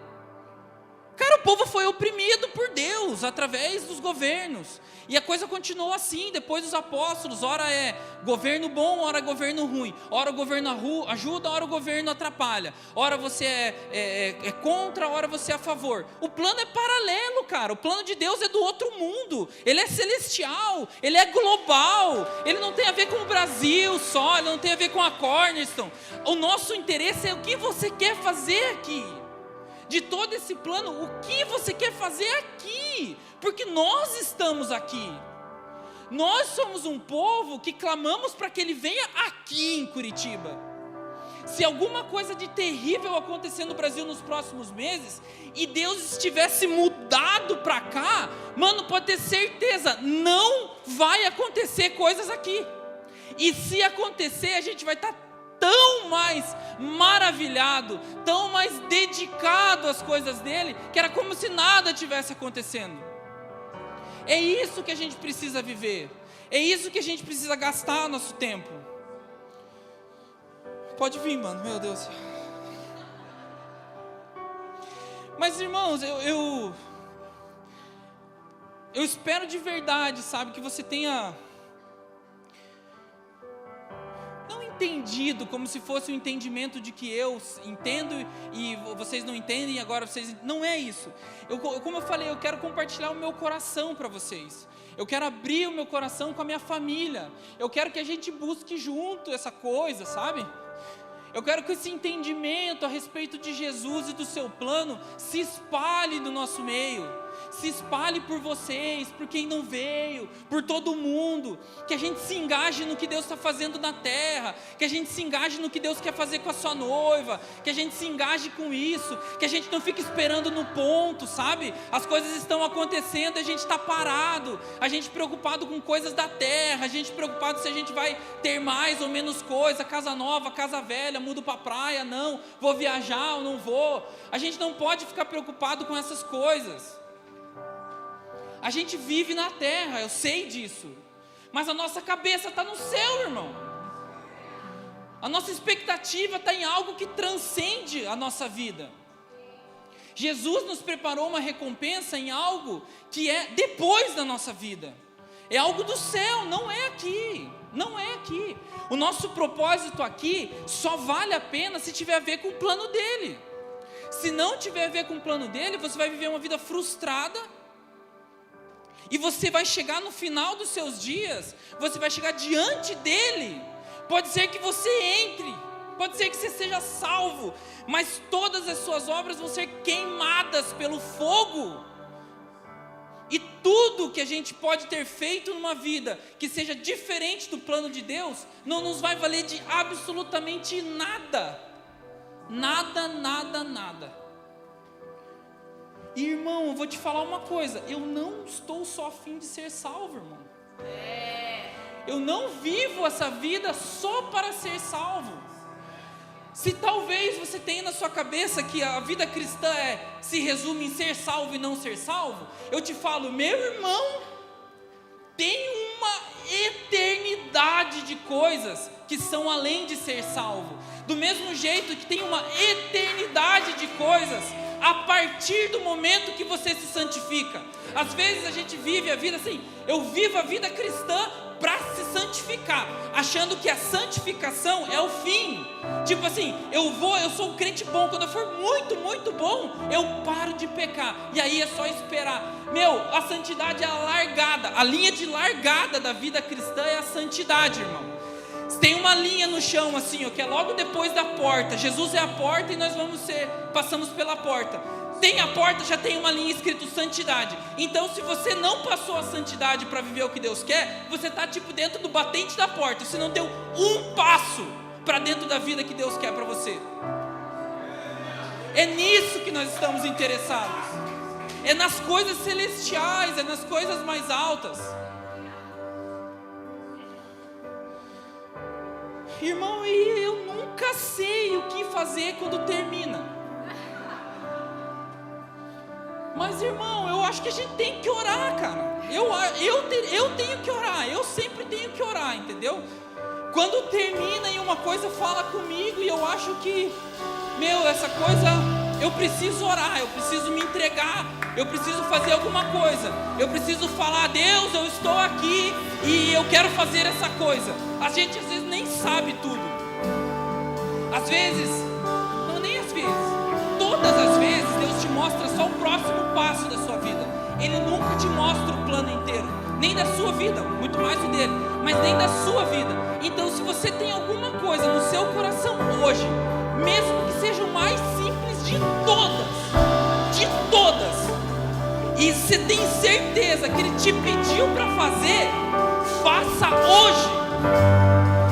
Cara, o povo foi oprimido por Deus, através dos governos, e a coisa continuou assim, depois dos apóstolos, ora é governo bom, ora governo ruim, ora o governo ajuda, ora o governo atrapalha, ora você é contra, ora você é a favor. O plano é paralelo, cara, o plano de Deus é do outro mundo, Ele é celestial, Ele é global, Ele não tem a ver com o Brasil só, Ele não tem a ver com a Cornerstone. O nosso interesse é o que você quer fazer aqui. De todo esse plano, o que você quer fazer aqui? Porque nós estamos aqui. Nós somos um povo que clamamos para que Ele venha aqui em Curitiba. Se alguma coisa de terrível acontecer no Brasil nos próximos meses, e Deus estivesse mudado para cá, mano, pode ter certeza, não vai acontecer coisas aqui. E se acontecer, a gente vai estar tão mais maravilhado, tão mais dedicado às coisas dele, que era como se nada tivesse acontecendo. É isso que a gente precisa viver, é isso que a gente precisa gastar nosso tempo. Pode vir, mano, meu Deus. Mas irmãos, eu espero de verdade, sabe, que você tenha entendido como se fosse um entendimento de que eu entendo e vocês não entendem e agora vocês... Não é isso. Como eu falei, eu quero compartilhar o meu coração para vocês. Eu quero abrir o meu coração com a minha família. Eu quero que a gente busque junto essa coisa, sabe? Eu quero que esse entendimento a respeito de Jesus e do seu plano se espalhe no nosso meio. Se espalhe por vocês, por quem não veio, por todo mundo. Que a gente se engaje no que Deus está fazendo na terra. Que a gente se engaje no que Deus quer fazer com a sua noiva. Que a gente se engaje com isso. Que a gente não fique esperando no ponto, sabe? As coisas estão acontecendo e a gente está parado. A gente preocupado com coisas da terra. A gente preocupado se a gente vai ter mais ou menos coisa. Casa nova, casa velha, mudo para a praia, não. Vou viajar ou não vou. A gente não pode ficar preocupado com essas coisas. A gente vive na terra, eu sei disso, mas a nossa cabeça está no céu, irmão. A nossa expectativa está em algo que transcende a nossa vida. Jesus nos preparou uma recompensa em algo que é depois da nossa vida. É algo do céu, não é aqui. Não é aqui. O nosso propósito aqui só vale a pena se tiver a ver com o plano dele. Se não tiver a ver com o plano dele, você vai viver uma vida frustrada. E você vai chegar no final dos seus dias, você vai chegar diante dele. Pode ser que você entre, pode ser que você seja salvo, mas todas as suas obras vão ser queimadas pelo fogo. E tudo que a gente pode ter feito numa vida que seja diferente do plano de Deus, não nos vai valer de absolutamente nada. Nada. E, irmão, eu vou te falar uma coisa, eu não estou só a fim de ser salvo, irmão. Eu não vivo essa vida só para ser salvo. Se talvez você tenha na sua cabeça que a vida cristã se resume em ser salvo e não ser salvo, eu te falo, meu irmão, tem uma eternidade de coisas que são além de ser salvo. Do mesmo jeito que tem uma eternidade de coisas a partir do momento que você se santifica. Às vezes a gente vive a vida assim, eu vivo a vida cristã para se santificar, achando que a santificação é o fim. Tipo assim, eu sou um crente bom, quando eu for muito, muito bom, eu paro de pecar, e aí é só esperar. A santidade é a largada, a linha de largada da vida cristã é a santidade, irmão. Tem uma linha no chão assim, ó, que é logo depois da porta. Jesus é a porta e nós passamos pela porta. Tem a porta, já tem uma linha escrito santidade. Então se você não passou a santidade para viver o que Deus quer, você está tipo dentro do batente da porta. Você não deu um passo para dentro da vida que Deus quer para você. É nisso que nós estamos interessados. É nas coisas celestiais, é nas coisas mais altas. Irmão, e eu nunca sei o que fazer quando termina. Mas, irmão, eu acho que a gente tem que orar, cara. Eu tenho que orar, eu sempre tenho que orar, entendeu? Quando termina e uma coisa fala comigo e eu acho que, essa coisa, eu preciso orar, eu preciso me entregar, eu preciso fazer alguma coisa, eu preciso falar: Deus, eu estou aqui e eu quero fazer essa coisa. A gente às vezes nem sabe tudo. Às vezes, não, nem às vezes, todas as vezes Deus te mostra só o próximo passo da sua vida. Ele nunca te mostra o plano inteiro, nem da sua vida, muito mais o dele, mas nem da sua vida. Então se você tem alguma coisa no seu coração hoje, mesmo que seja o mais simples de todas, e você tem certeza que Ele te pediu para fazer, faça hoje.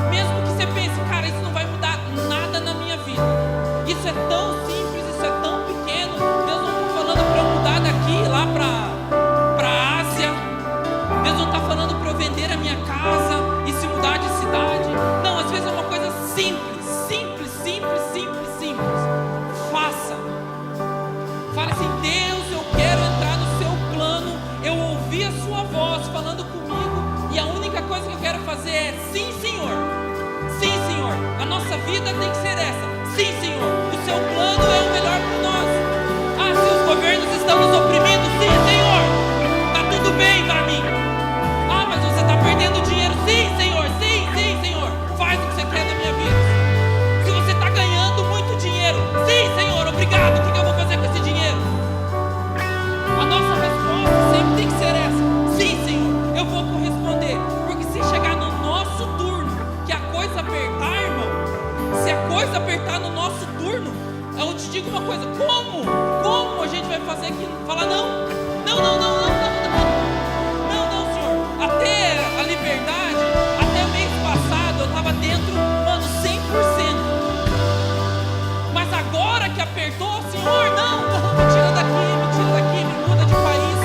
Mesmo que você pense: cara, isso não vai mudar nada na minha vida, isso é tão simples, isso é tão pequeno, Deus não está falando para eu mudar daqui lá para a Ásia, Deus não está falando para eu vender a minha casa e se mudar de cidade. Não, às vezes é uma coisa simples. Faça. Fale assim: Deus, eu quero entrar no seu plano. Eu ouvi a sua voz falando comigo, e a única coisa que eu quero fazer é: sim, Senhor. Sim, Senhor. A nossa vida tem que ser essa. Sim, Senhor. O seu plano é o melhor para nós. Se os governos estão nos oprimindo, sim, Senhor. Está tudo bem para mim. Mas você está perdendo dinheiro. Sim, Senhor. Sim, Senhor. Faz o que você quer da minha vida. Se você está ganhando muito dinheiro, sim, Senhor, obrigado. O que eu vou fazer com esse dinheiro? A nossa resposta sempre tem que ser essa: sim, Senhor, eu vou corresponder. Porque se chegar no nosso turno, que a coisa apertar, irmão, se a coisa apertar no nosso turno, eu te digo uma coisa: como a gente vai fazer aquilo? Falar: não, Senhor. Até a liberdade, até mês passado eu estava dentro, 100%. Mas agora que apertou, Senhor, não, me tira daqui, me muda de país.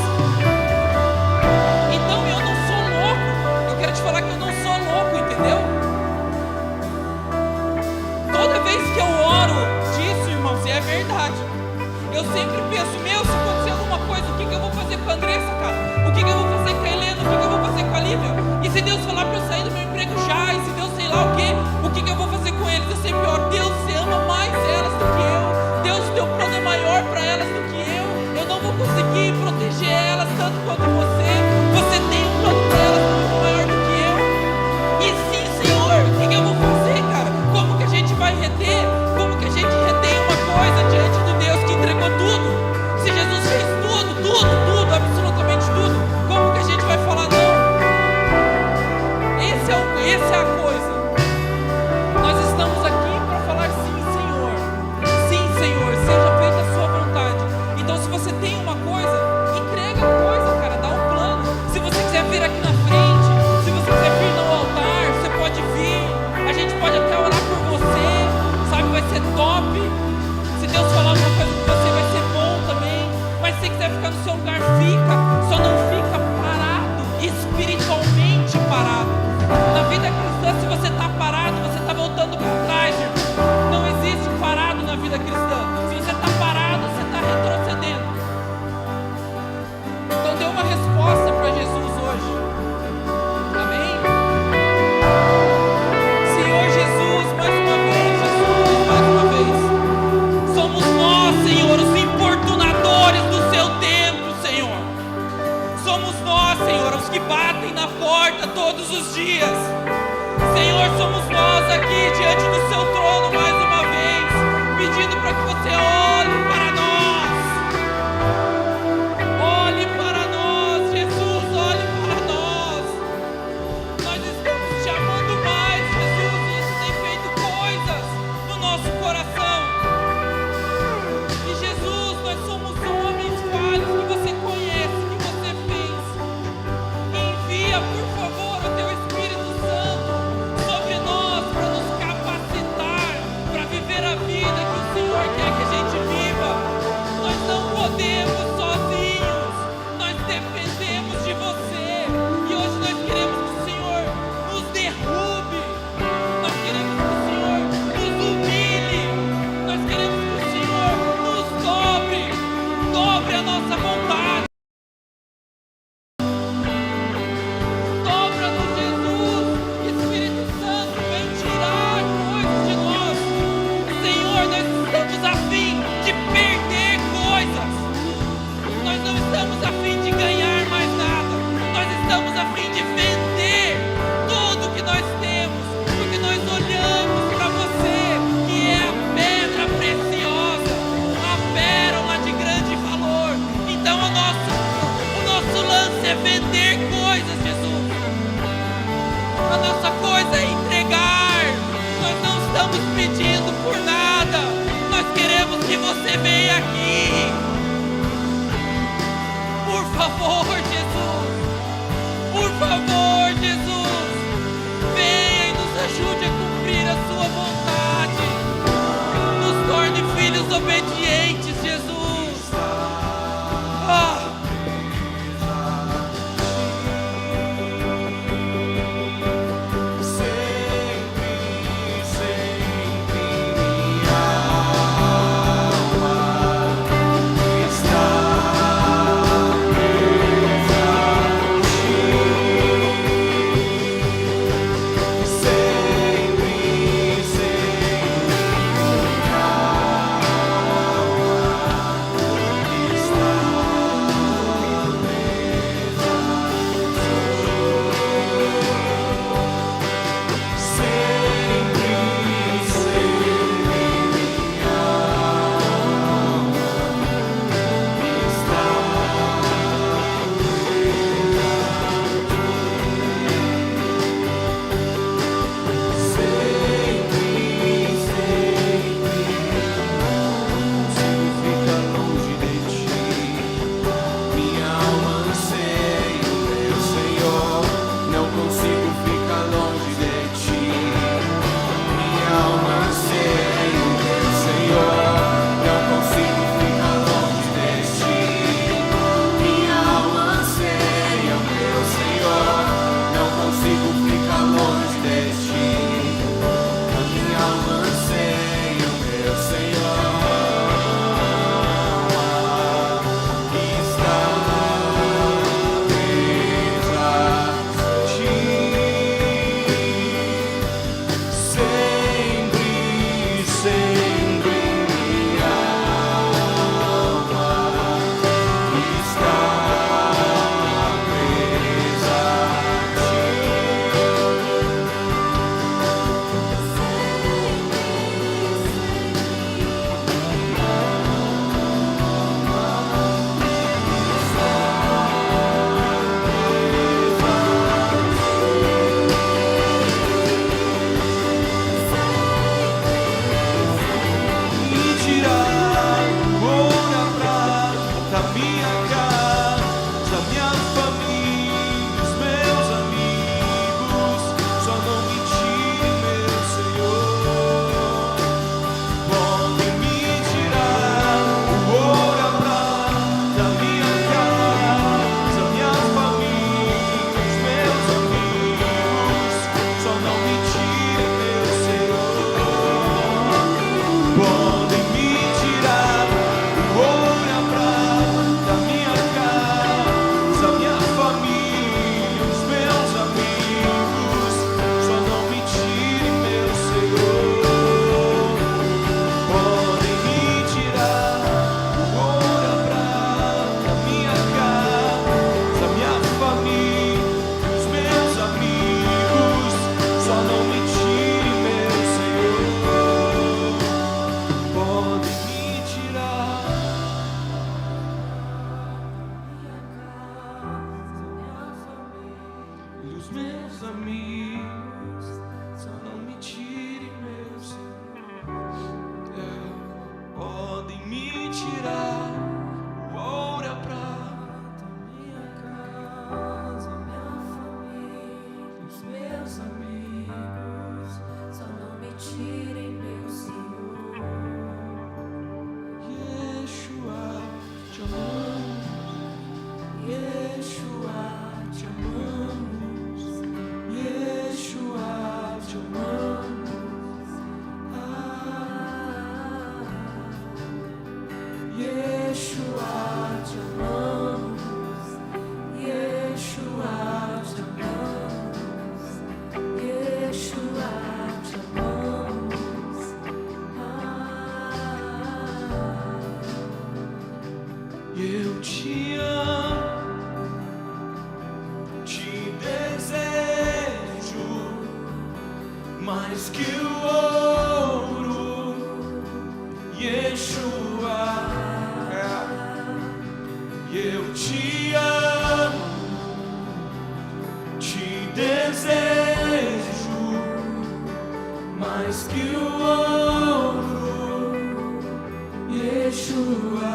Então eu não sou louco. Eu quero te falar que eu não sou louco, entendeu? Toda vez que eu oro disso, irmãos, e é verdade, eu sempre penso: se acontecer alguma coisa, o que eu vou fazer com a Andressa, cara? O que eu vou fazer com a Helena? O que eu vou fazer com a Lívia? E se Deus falar para eu sair do meu emprego já? E se Deus sei lá o que eu vou fazer com eles? Eu sempre oro: Deus, você ama mais elas do que eu. Deus, teu plano é maior para elas do que eu. Eu não vou conseguir proteger elas tanto quanto você. Você tem um plano para elas muito maior do que eu. E sim, Senhor, o que eu vou fazer, cara? Como que a gente vai reter? Como que a gente retém uma coisa diante do Deus que entregou tudo? Se Jesus fez tudo, absolutamente tudo, como que a gente vai falar não? nós, Senhor, os que batem na porta todos os dias. Senhor, somos nós aqui diante do seu trono mais uma vez, pedindo para que você olhe para nós. Olhe para nós, Jesus, olhe para nós. Nós estamos te amando mais, Jesus, e isso tem feito coisas no nosso coração. E Jesus, nós somos homens falhos que você conhece, que você fez. Envia, por favor, o teu Espírito Santo sobre nós para nos capacitar para viver a vida que o Senhor quer que a gente viva. meus amigos, só não me tirem, meu Senhor. Podem me tirar o ouro e a prata, minha casa, minha família, os meus amigos, só não me tirem, meu Senhor. Yeshua, te amamos. Yeshua, te amamos. Yeshua, te amamos. Yeshua, te amamos. Yeshua, te amamos. Yeshua, te amamos. Eu te amo, te desejo mais que o ouro, Yeshua. Eu te amo, te desejo mais que o ouro, Yeshua.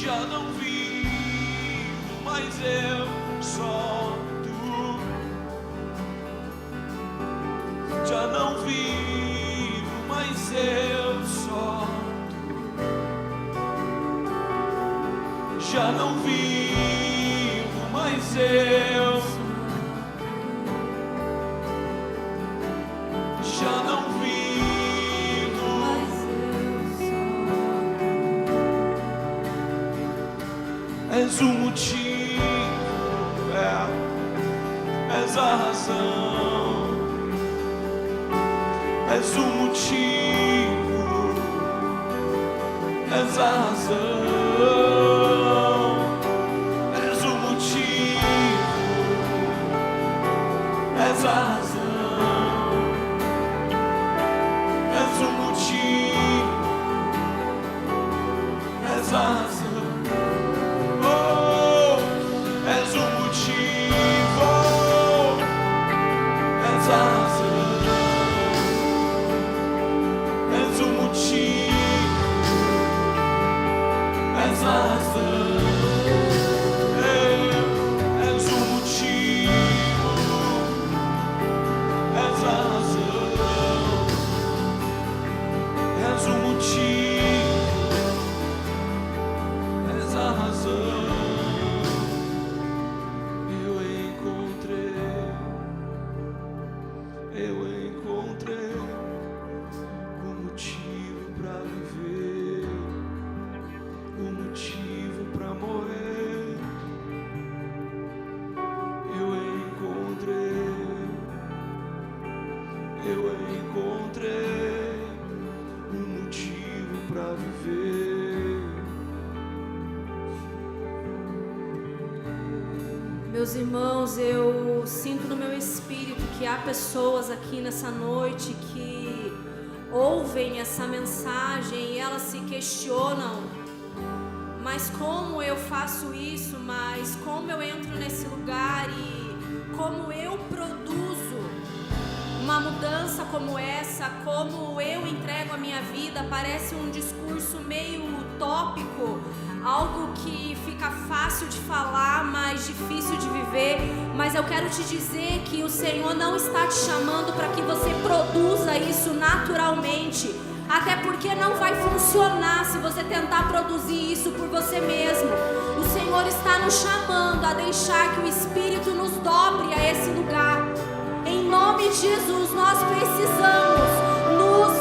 Já não vivo, mas eu só tu. Já não vivo, mas eu só tu. Já não vivo, mas eu já não vivo. És o motivo, és a razão, és o motivo, és a razão, és o motivo, és a razão, és o motivo, és a razão. És o motivo, és a razão, és o motivo, és a razão, és o motivo, és a razão, és o motivo, és a razão. Eu encontrei o motivo para viver, o motivo para morrer. Eu encontrei o motivo para viver. Meus irmãos, eu sinto no meu espírito que há pessoas aqui nessa noite que ouvem essa mensagem e elas se questionam: mas como eu faço isso? Mas como eu entro nesse lugar e como eu produzo uma mudança como essa? Como eu entrego a minha vida? Parece um discurso meio utópico, algo que fica fácil de falar, mas difícil de viver. Mas eu quero te dizer que o Senhor não está te chamando para que você produza isso naturalmente, até porque não vai funcionar se você tentar produzir isso por você mesmo. O Senhor está nos chamando a deixar que o Espírito nos dobre a esse lugar. Em nome de Jesus, nós precisamos nos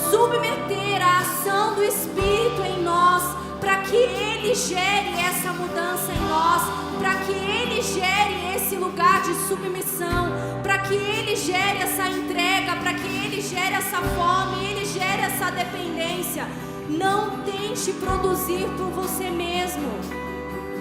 submeter à ação do Espírito em nós, para que Ele gere essa mudança em nós, para que Ele gere esse lugar de submissão, para que Ele gere essa entrega, para que Ele gere essa fome, Ele gere essa dependência. Não tente produzir por você mesmo.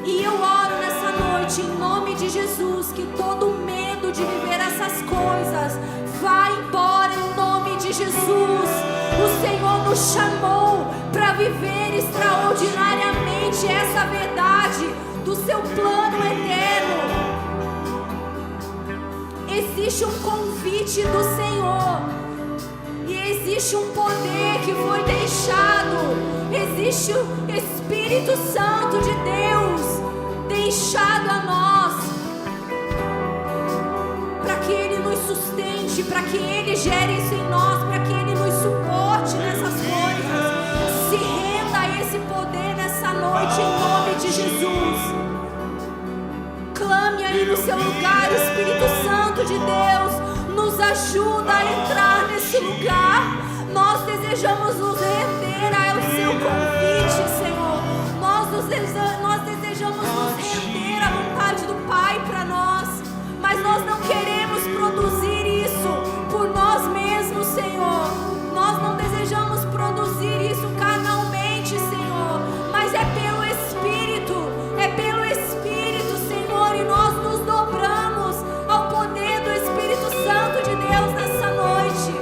E eu oro nessa noite, em nome de Jesus, que todo medo de viver essas coisas vá embora em nome de Jesus. O Senhor nos chamou para viver extraordinariamente essa verdade do seu plano eterno. Existe um convite do Senhor e existe um poder que foi deixado. Existe o Espírito Santo de Deus deixado a nós, para que Ele nos sustente, para que Ele gere isso em nós, para que Ele nos suporte nessas coisas. Se renda a esse poder nessa noite em nome de Jesus. Clame aí no seu lugar. O Espírito Santo de Deus nos ajuda a entrar nesse lugar. Nós desejamos nos render ao seu convite, Senhor. Nós desejamos nos render à vontade do Pai para nós, mas nós não queremos produzir isso por nós mesmos, Senhor. Nós não desejamos produzir isso carnalmente, Senhor, mas é pelo Espírito, Senhor, e nós nos dobramos ao poder do Espírito Santo de Deus nessa noite.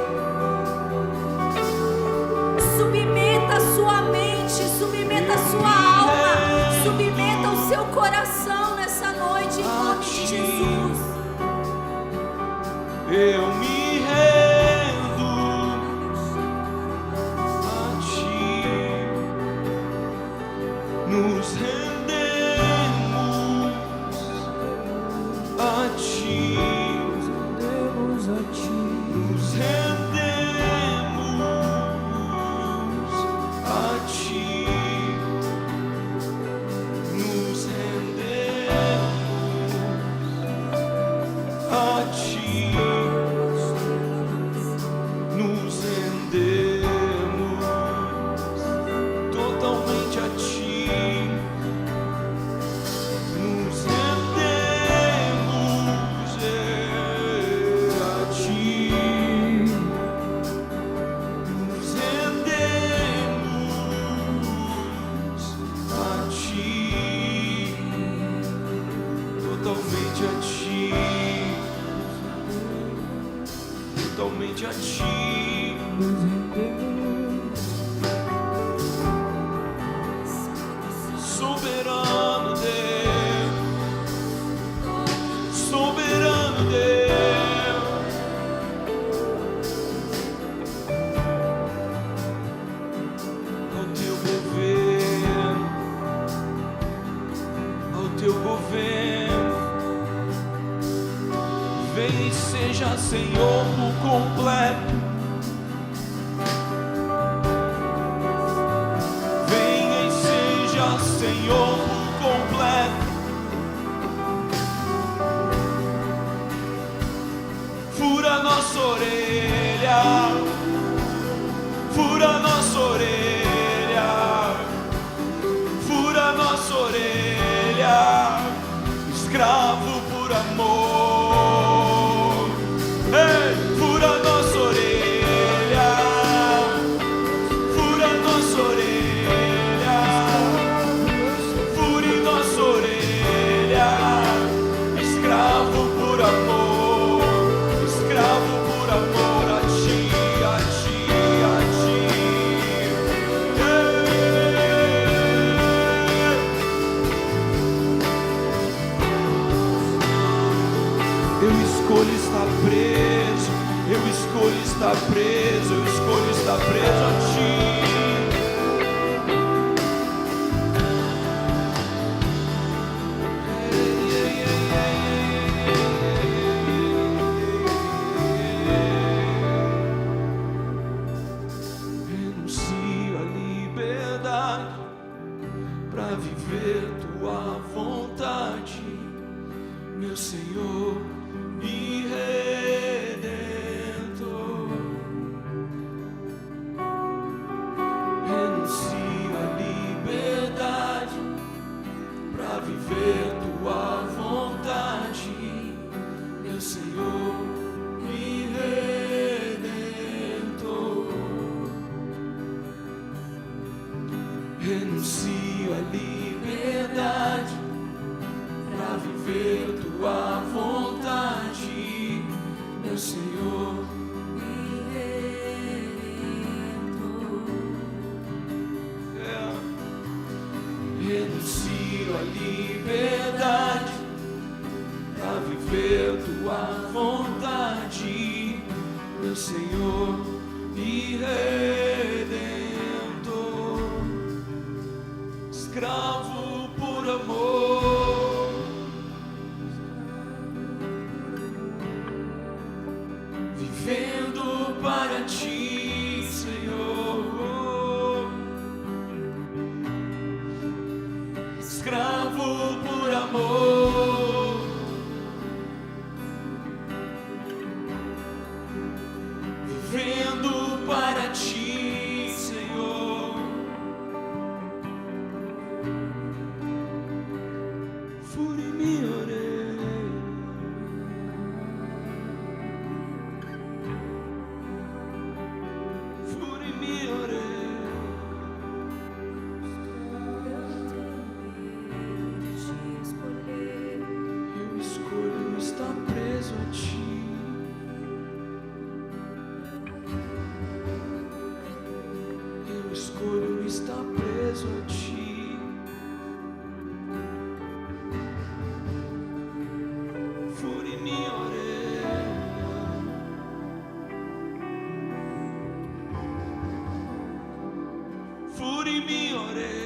Submeta a sua mente, submeta a sua alma, submeta o seu coração nessa noite em nome de Jesus. Eu me rendo a Ti, nos rendemos a Ti, nos rendemos a Ti, nos rendemos a Ti, nos rendemos a Ti. Nos rendemos totalmente a Ti, Senhor por completo. Venha e seja Senhor por completo. Fura nossa orelha, fura nossa orelha, fura nossa orelha, escravo por amor. Ei, fura nossa orelha, fura nossa orelha, fure nossa orelha, escravo por amor, escravo por amor a ti, a ti, a ti. Eu escolho estar preso, eu escolho estar preso, eu escolho estar preso a ti. Renuncio à liberdade para viver tua vontade, meu Senhor e Redentor. Renuncio à liberdade para viver tua vontade, meu Senhor e Redentor. Renuncio à liberdade para viver tua vontade, meu Senhor e Redentor. Renuncio à liberdade para viver tua vontade, meu Senhor e Redentor. Escravo por amor, vivendo para ti, Senhor. Escravo por amor, vivendo para ti, Senhor. Fure minha orelha, fure minha orelha. Eu escolho estar preso a ti. Eu escolho estar preso a ti. Fure minha orelha, fure minha orelha.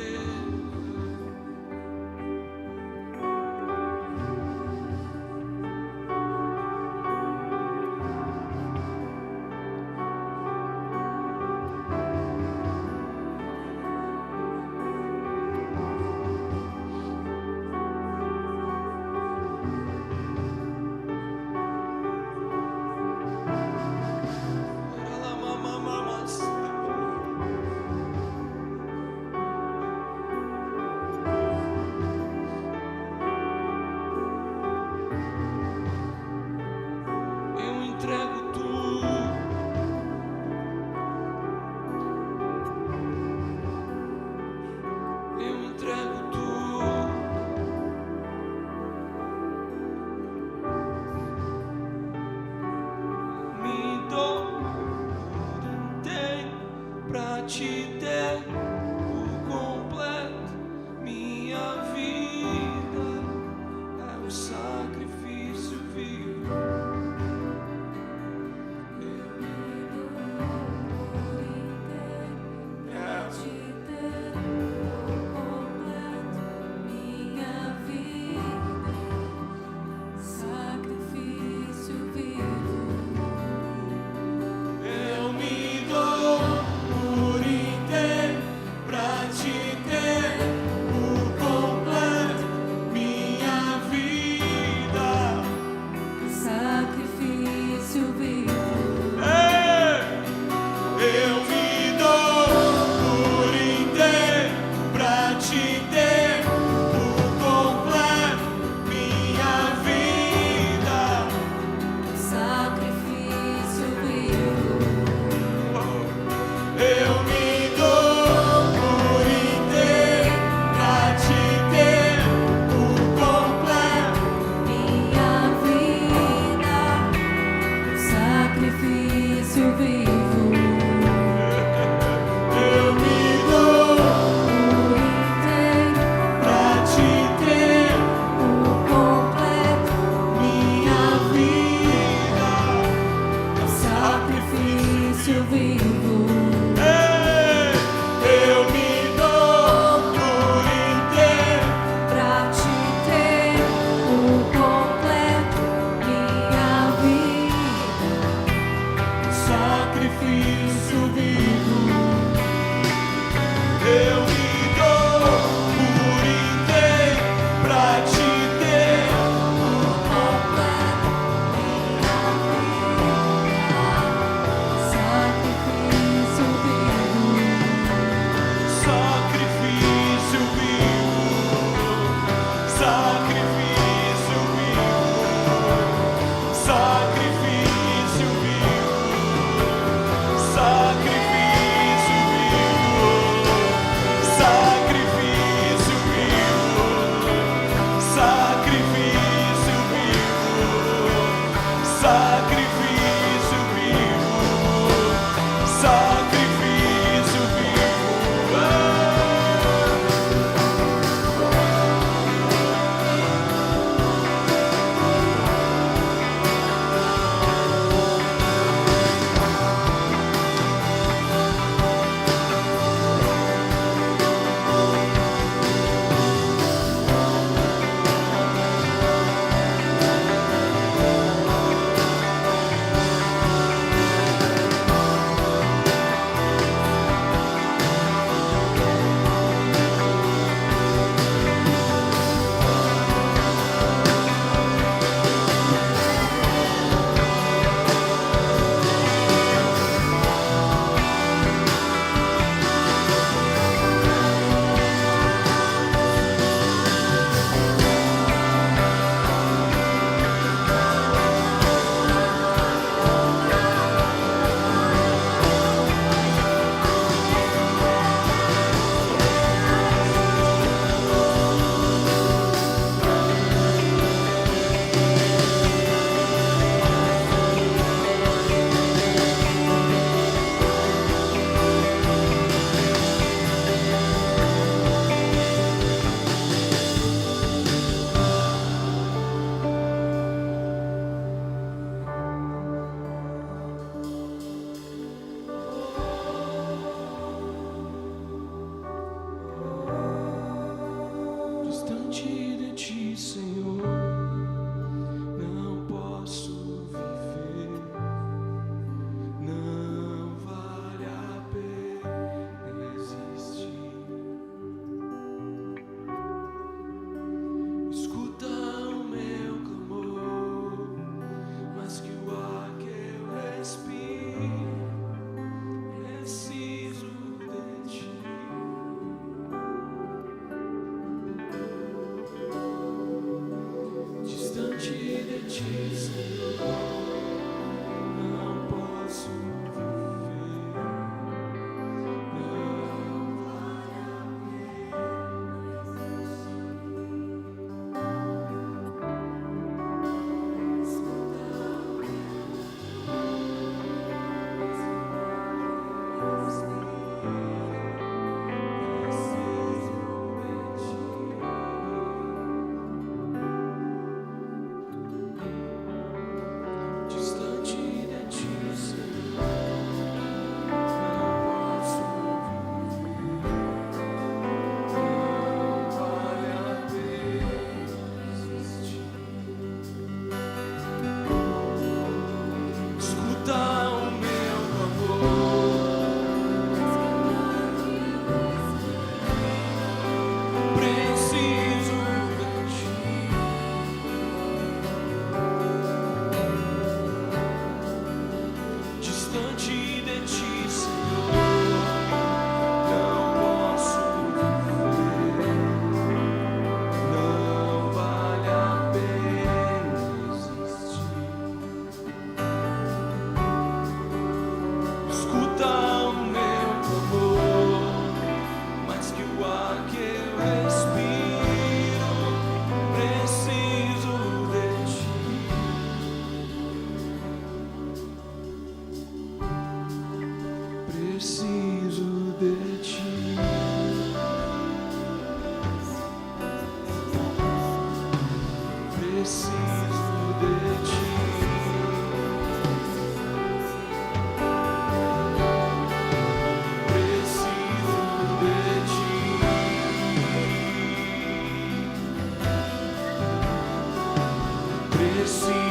Eu entrego tudo. Eu entrego tudo. Me dou tudo inteiro pra te ter por completo. Minha vida é um sacrifício vivo. Eu me dou por inteiro pra te ter por completo minha vida. Sacrifício vivo. Eu me dou por inteiro pra te ter por completo. Minha vida, sacrifício vivo. Eu me dou Por inteiro, pra te ter por completo. minha vida. Sacrifício vivo. Ei, eu me dou por inteiro. Pra te ter por completo. Minha vida, Sacrifício vivo. Eu me dou por inteiro pra te ter. completo. Minha vida, sacrifício vivo. Sacrifício vivo. Sacrifício vivo. Sacrifício vivo. Sacrifício vivo. preciso de ti. Preciso de ti. Preciso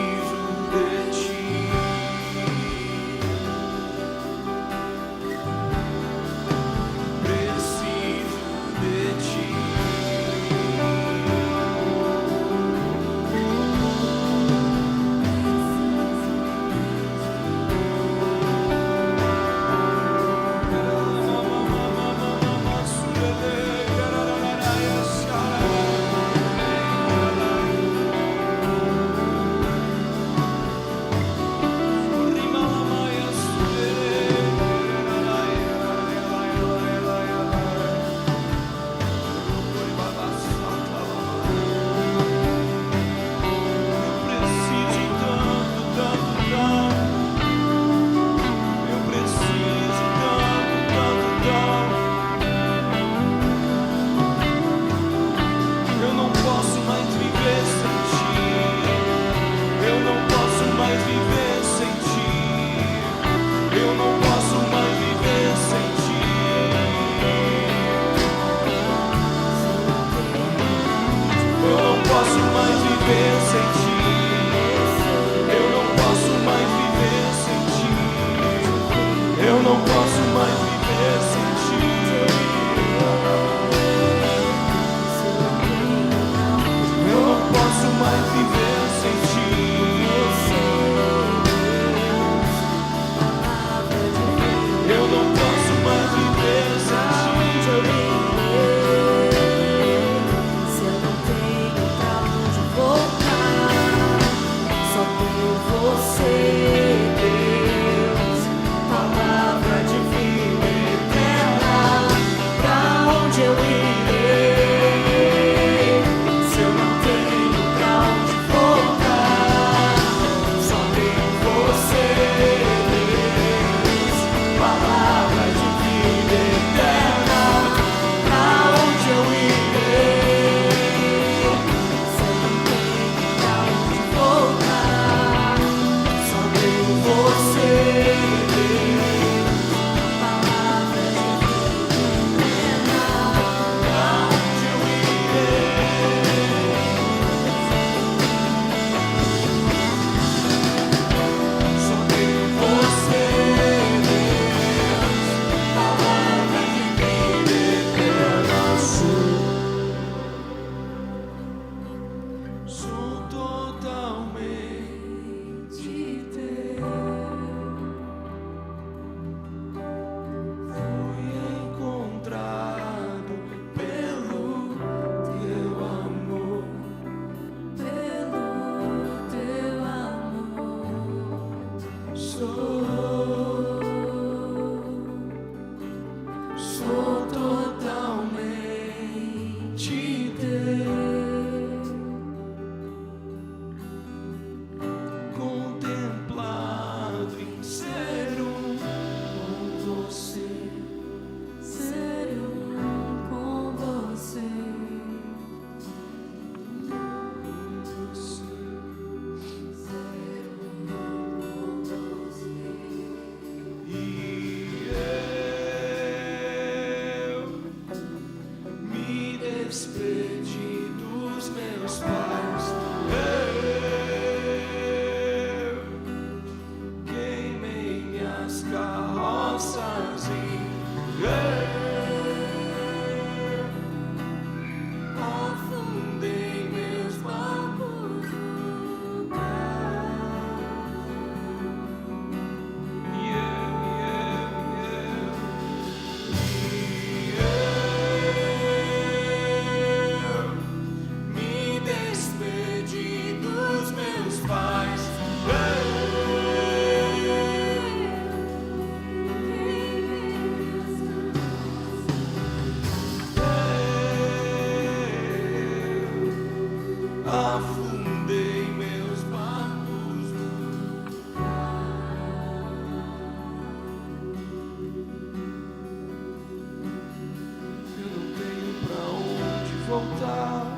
voltar.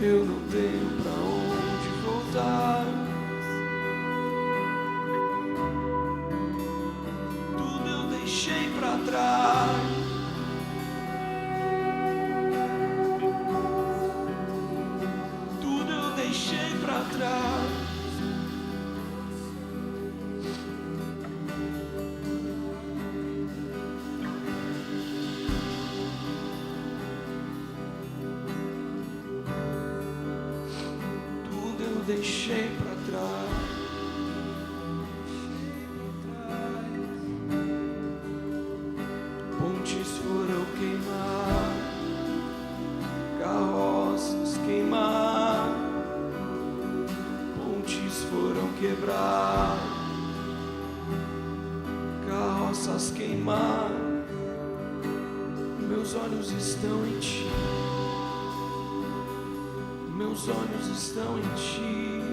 Eu não tenho pra onde voltar. Tudo eu deixei pra trás. Tudo eu deixei pra trás. Deixei pra trás. Pontes foram queimar, carroças queimar, pontes foram quebrar, carroças queimar. Meus olhos estão em ti. Meus olhos estão em ti.